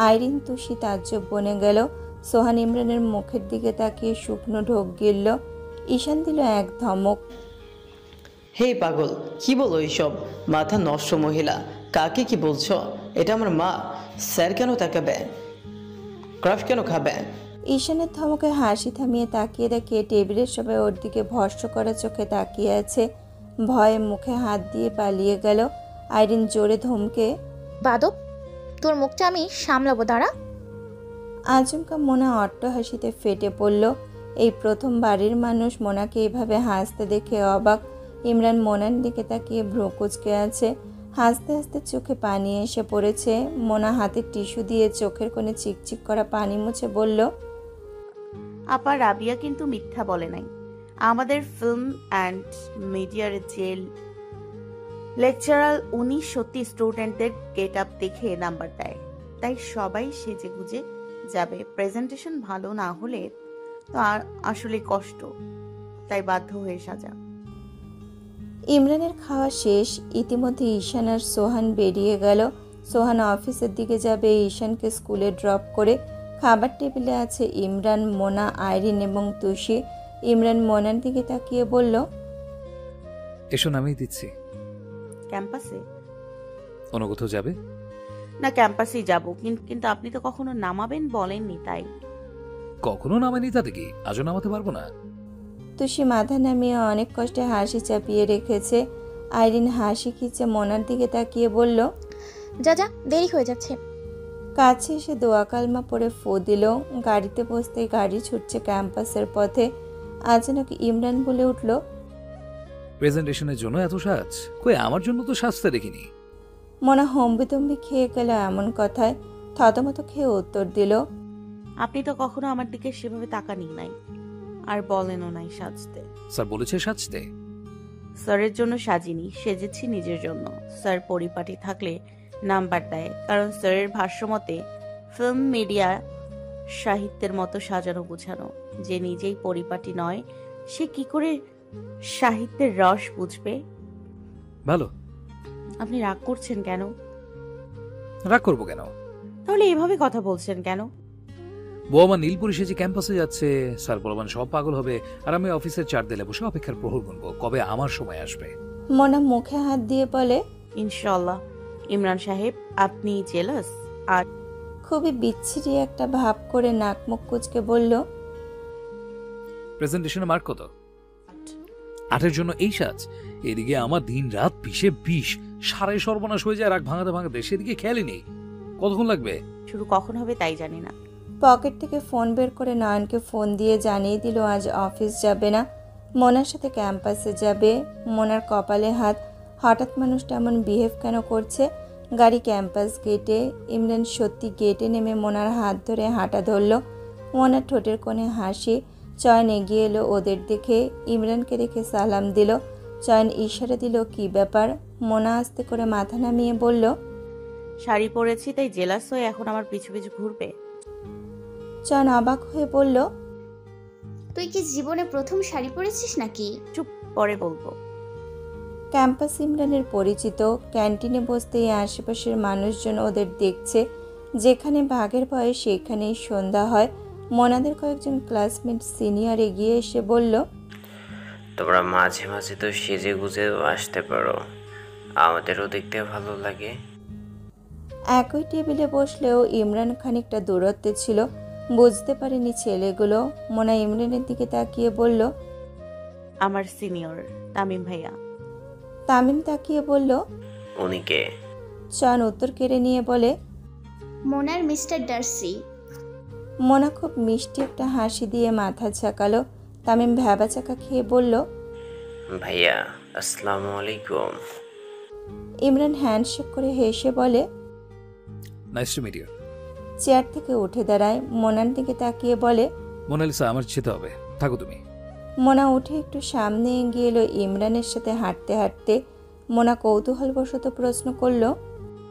আইরিন তুষি তাজ্জব বনে গেল। সোহান ইমরানের মুখের দিকে তাকিয়ে শুকনো ঢোক গিলল। ঈশান দিল এক ধমক, হে পাগল, কি বলো এইসব? মাথা নষ্ট মহিলা, কাকে কি বলছো? এটা আমার মা। স্যার কেন তাকাবে? ক্রাফট কেন খাবে? ঈশানের ধমকে হাসি থামিয়ে তাকিয়ে দেখে টেবিলের সবাই ওর দিকে ভস্ম করা চোখে তাকিয়ে আছে। ভয়ে মুখে হাত দিয়ে পালিয়ে গেল। আইরিন জোরে ধমকে, বাদব, তোর মুখটা আমি সামলাবো, দাঁড়া। আচমকা মোনা অট্টহাসিতে ফেটে পড়ল। এই প্রথম বাড়ির মানুষ মোনাকে এইভাবে হাসতে দেখে অবাক। ইমরান মোনার দিকে তাকিয়ে ভ্রু কুঁচকে আছে। হাসতে হাসতে চোখে পানি এসে পড়েছে। মোনা হাতে টিস্যু দিয়ে চোখের কোণে চিকচিক করা পানি মুছে বলল, আপা রাবিয়া কিন্তু মিথ্যা বলে নাই। আমাদের ফিল্ম অ্যান্ড মিডিয়ার যে লেকচারার উনি সত্যি স্টুডেন্টদের গেট আপ দেখে নাম্বার দেয়, তাই সবাই সেজে গুজে যাবে। প্রেজেন্টেশন ভালো না হলে তো আসলে কষ্ট, তাই বাধ্য হয়ে সাজা। ইমরানের খাওয়া শেষ। ইতিমধ্যে ঈশান আর সোহান বেরিয়ে গেল। সোহান অফিসের দিকে যাবে ঈশানকে স্কুলে ড্রপ করে। খাবার টেবিলে আছে ইমরান, মোনা, আইরিন এবং তুষি। ইমরান মোনার দিকে তাকিয়ে বলল, এসো, নামিয়ে দিচ্ছি। ক্যাম্পাসে? অন্য কোথাও যাবে? না, ক্যাম্পাসেই যাব, কিন্তু আপনি তো কখনো নামাবেন বলেননি, তাই। কখনো নামাইনি, তাতে কি আজও নামাতে পারবো না? তুষি মাথা নামিয়ে অনেক কষ্টে হাসি চাপিয়ে রেখেছে। আইরিন হাসি খিচে মোনার দিকে তাকিয়ে বলল, যা যা, দেরি হয়ে যাচ্ছে। কাছে এসে দোয়া কালমা পড়ে ফু দিল। গাড়িতে বসতেই গাড়ি ছুটছে ক্যাম্পাসের পথে। আচানক ইমরান বলে উঠল, প্রেজেন্টেশনের জন্য এত সাজ? কই, আমার জন্য তো সাজতে দেখিনি। মোনা হম্বিতম্বি খেয়ে গেল এমন কথায়। থতমত খেয়ে উত্তর দিল, আপনি তো কখনো আমার দিকে সেভাবে তাকানি নাই, আর বলেনও নাই সাজতে। স্যার বলেছে সাজতে? স্যারের জন্য সাজিনি, সেজেছি নিজের জন্য। স্যার পরিপাটি থাকলে নাম্বার দেয়, কারণ স্যারের ভাষ্যমতে ফিল্ম মিডিয়া সাহিত্যের মতো সাজানো গুছানো। যে নিজেই পরিপাটি নয়, সে কি করে সাহিত্যের রস বুঝবে? ভালো। আপনি রাগ করছেন কেন? রাগ করবো কেন? তাহলে এভাবে কথা বলছেন কেন? বউ আমার নীলপুরি সেজে ক্যাম্পাসে যাচ্ছে, স্যার বলবান সব পাগল হবে, আর আমি অফিসের চার দেলে বসে অপেক্ষার প্রহর গুনবো কবে আমার সময় আসবে। মোনা মুখে হাত দিয়ে বলে, ইনশাআল্লাহ। ইমরান সাহেব, আপনি জেলাস? আর খুবই বিচ্ছিরি একটা ভাব করে নাক মুখ কুচকে বলল, প্রেজেন্টেশনে মার্ক কত? 8-এর জন্য এই সাজ? এদিকে আমার দিন রাত 20 সারাই সর্বনাশ হয়ে যায় রাগ ভাঙাতে ভাঙাতে, সেদিকে খেয়ালই নেই। কতক্ষণ লাগবে? শুরু কখন হবে তাই জানি না। পকেট থেকে ফোন বের করে নয়নকে ফোন দিয়ে জানিয়ে দিল আজ অফিস যাবে না, মোনার সাথে ক্যাম্পাসে যাবে। মোনার কপালে হাত। হঠাৎ মানুষটা এমন বিহেভ কেন করছে? গাড়ি ক্যাম্পাস গেটে। ইমরান সত্যি গেটে নেমে মোনার হাত ধরে হাঁটা ধরল। মোনার ঠোঁটের কোণে হাসি। চয়ন এগিয়ে এলো ওদের দেখে। ইমরানকে দেখে সালাম দিল। চয়ন ইশারা দিল কি ব্যাপার। মোনা আস্তে করে মাথা নামিয়ে বলল, শাড়ি পরেছি তাই জেলাস হয়ে এখন আমার পিছু পিছু ঘুরবে। চয়ন অবাক হয়ে বলল, তুই কি জীবনে প্রথম শাড়ি পরেছিস নাকি? চুপ, পরে বলবো। ক্যাম্পাস ইমরানের পরিচিত। ক্যান্টিনে বসতেই আশেপাশের মানুষজন ওদের দেখছে। যেখানে ভাগের ভয়ে সেখানেই সন্ধ্যা হয়। মোনাদের কয়েকজন ক্লাসমেট সিনিয়র এগিয়ে এসে বলল, তোমরা মাঝে মাঝে তো সেজে গুজে আসতে পারো, আমাদেরও দেখতে ভালো লাগে। একই টেবিলে বসলেও ইমরান খানিকটা দূরত্বে ছিল, বুঝতে পারেনি ছেলেগুলো। মোনা ইমরানের দিকে তাকিয়ে বলল, আমার সিনিয়র তামিম ভাইয়া। তামিম তাকিয়ে বলল, উনি কে? চয়ন উত্তর কেড়ে নিয়ে বলে, মোনার মিস্টার ডার্সি। মোনা খুব মিষ্টি একটা হাসি দিয়ে মাথা ঝাঁকালো। তামিম ভ্যাবা চাকা খেয়ে বলল, ভাইয়া আসসালামু আলাইকুম। ইমরান হ্যান্ডশেক করে হেসে বলে, nice to meet you. Chair থেকে উঠে দাঁড়ায়। মোনার দিকে তাকিয়ে বলে, মোনালিসা, আমার যেতে হবে, থাকো তুমি। মোনা উঠে একটু সামনে এগিয়ে এলো ইমরানের সাথে হাঁটতে হাঁটতে। মোনা কৌতূহলবশত প্রশ্ন করল,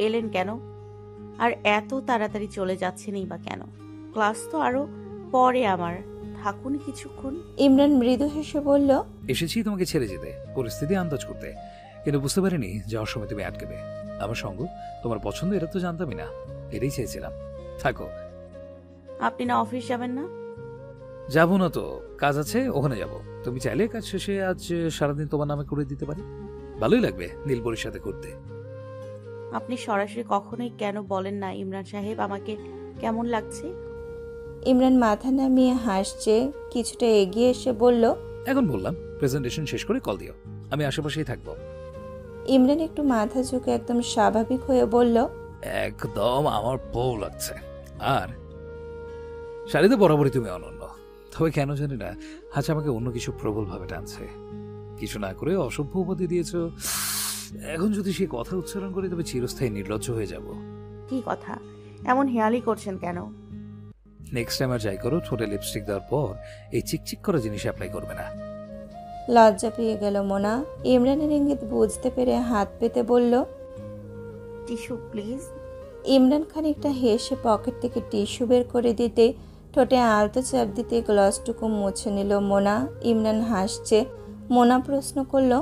এলেন কেন? আর এত তাড়াতাড়ি চলে যাচ্ছেনই বা কেন? ক্লাস তো আরো পরে আমার, থাকুন কিছুক্ষণ। ইমরান মৃদু হেসে বলল, এসেছি তোমাকে ছেড়ে যেতে, পরিস্থিতি আন্দাজ করতে, কিন্তু বুঝতে পারিনি যাওয়ার সময় তুমি আটকেবে। আমার সঙ্গ তোমার পছন্দ, এটা তো জানতামই না, এটাই চেয়েছিলাম। থাকো। আপনি না অফিস যাবেন না? যাবো না তো, কাজ আছে, ওখানে যাব। তুমি চাইলে কাজ শেষে আজ সারাদিন তোমার নামে করে দিতে পারি, ভালোই লাগবে নীলপরির সাথে করতে। আপনি সরাসরি কখনোই কেন বলেন না ইমরান সাহেব আমাকে কেমন লাগছে? ইমরান মাথা নামিয়ে হাসছে। কিছুটা এগিয়ে এসে বলল, এখন বললাম, প্রেজেন্টেশন শেষ করে কল দিও, আমি আশেপাশেই থাকবো। ইমরান একটু মাথা ঝুঁকে একদম স্বাভাবিক হয়ে বলল, একদম আমার বউ লাগছে। আর শাড়িতে বরাবরই তুমি অনন্য, তবে কেন জানি না আজ আমাকে অন্য কিছু প্রবলভাবে টানছে। কিছু না করে অসভ্য উপাধি দিয়েছ, এখন যদি সে কথা উচ্চারণ করি তবে চিরস্থায়ী নির্লজ্জ হয়ে যাব। কি কথা, এমন হেয়ালি করছেন কেন? নেক্সট টাইম আর যাই করো, ঠোঁটে লিপস্টিক দেওয়ার পর এই চিকচিক করা জিনিস অ্যাপ্লাই করবে না। লজ্জা পেয়ে গেল মোনা। ইমরানের ইঙ্গিত বুঝতে পেরে হাত পেতে বলল, টিস্যু প্লিজ। ইমরান খানিকটা হেসে পকেট থেকে টিস্যু বের করে দিতে ঠোঁটে আলতো চাপ দিতে গ্লাসটুকু মুছে নিল মোনা। ইমরান হাসছে। মোনা প্রশ্ন করল,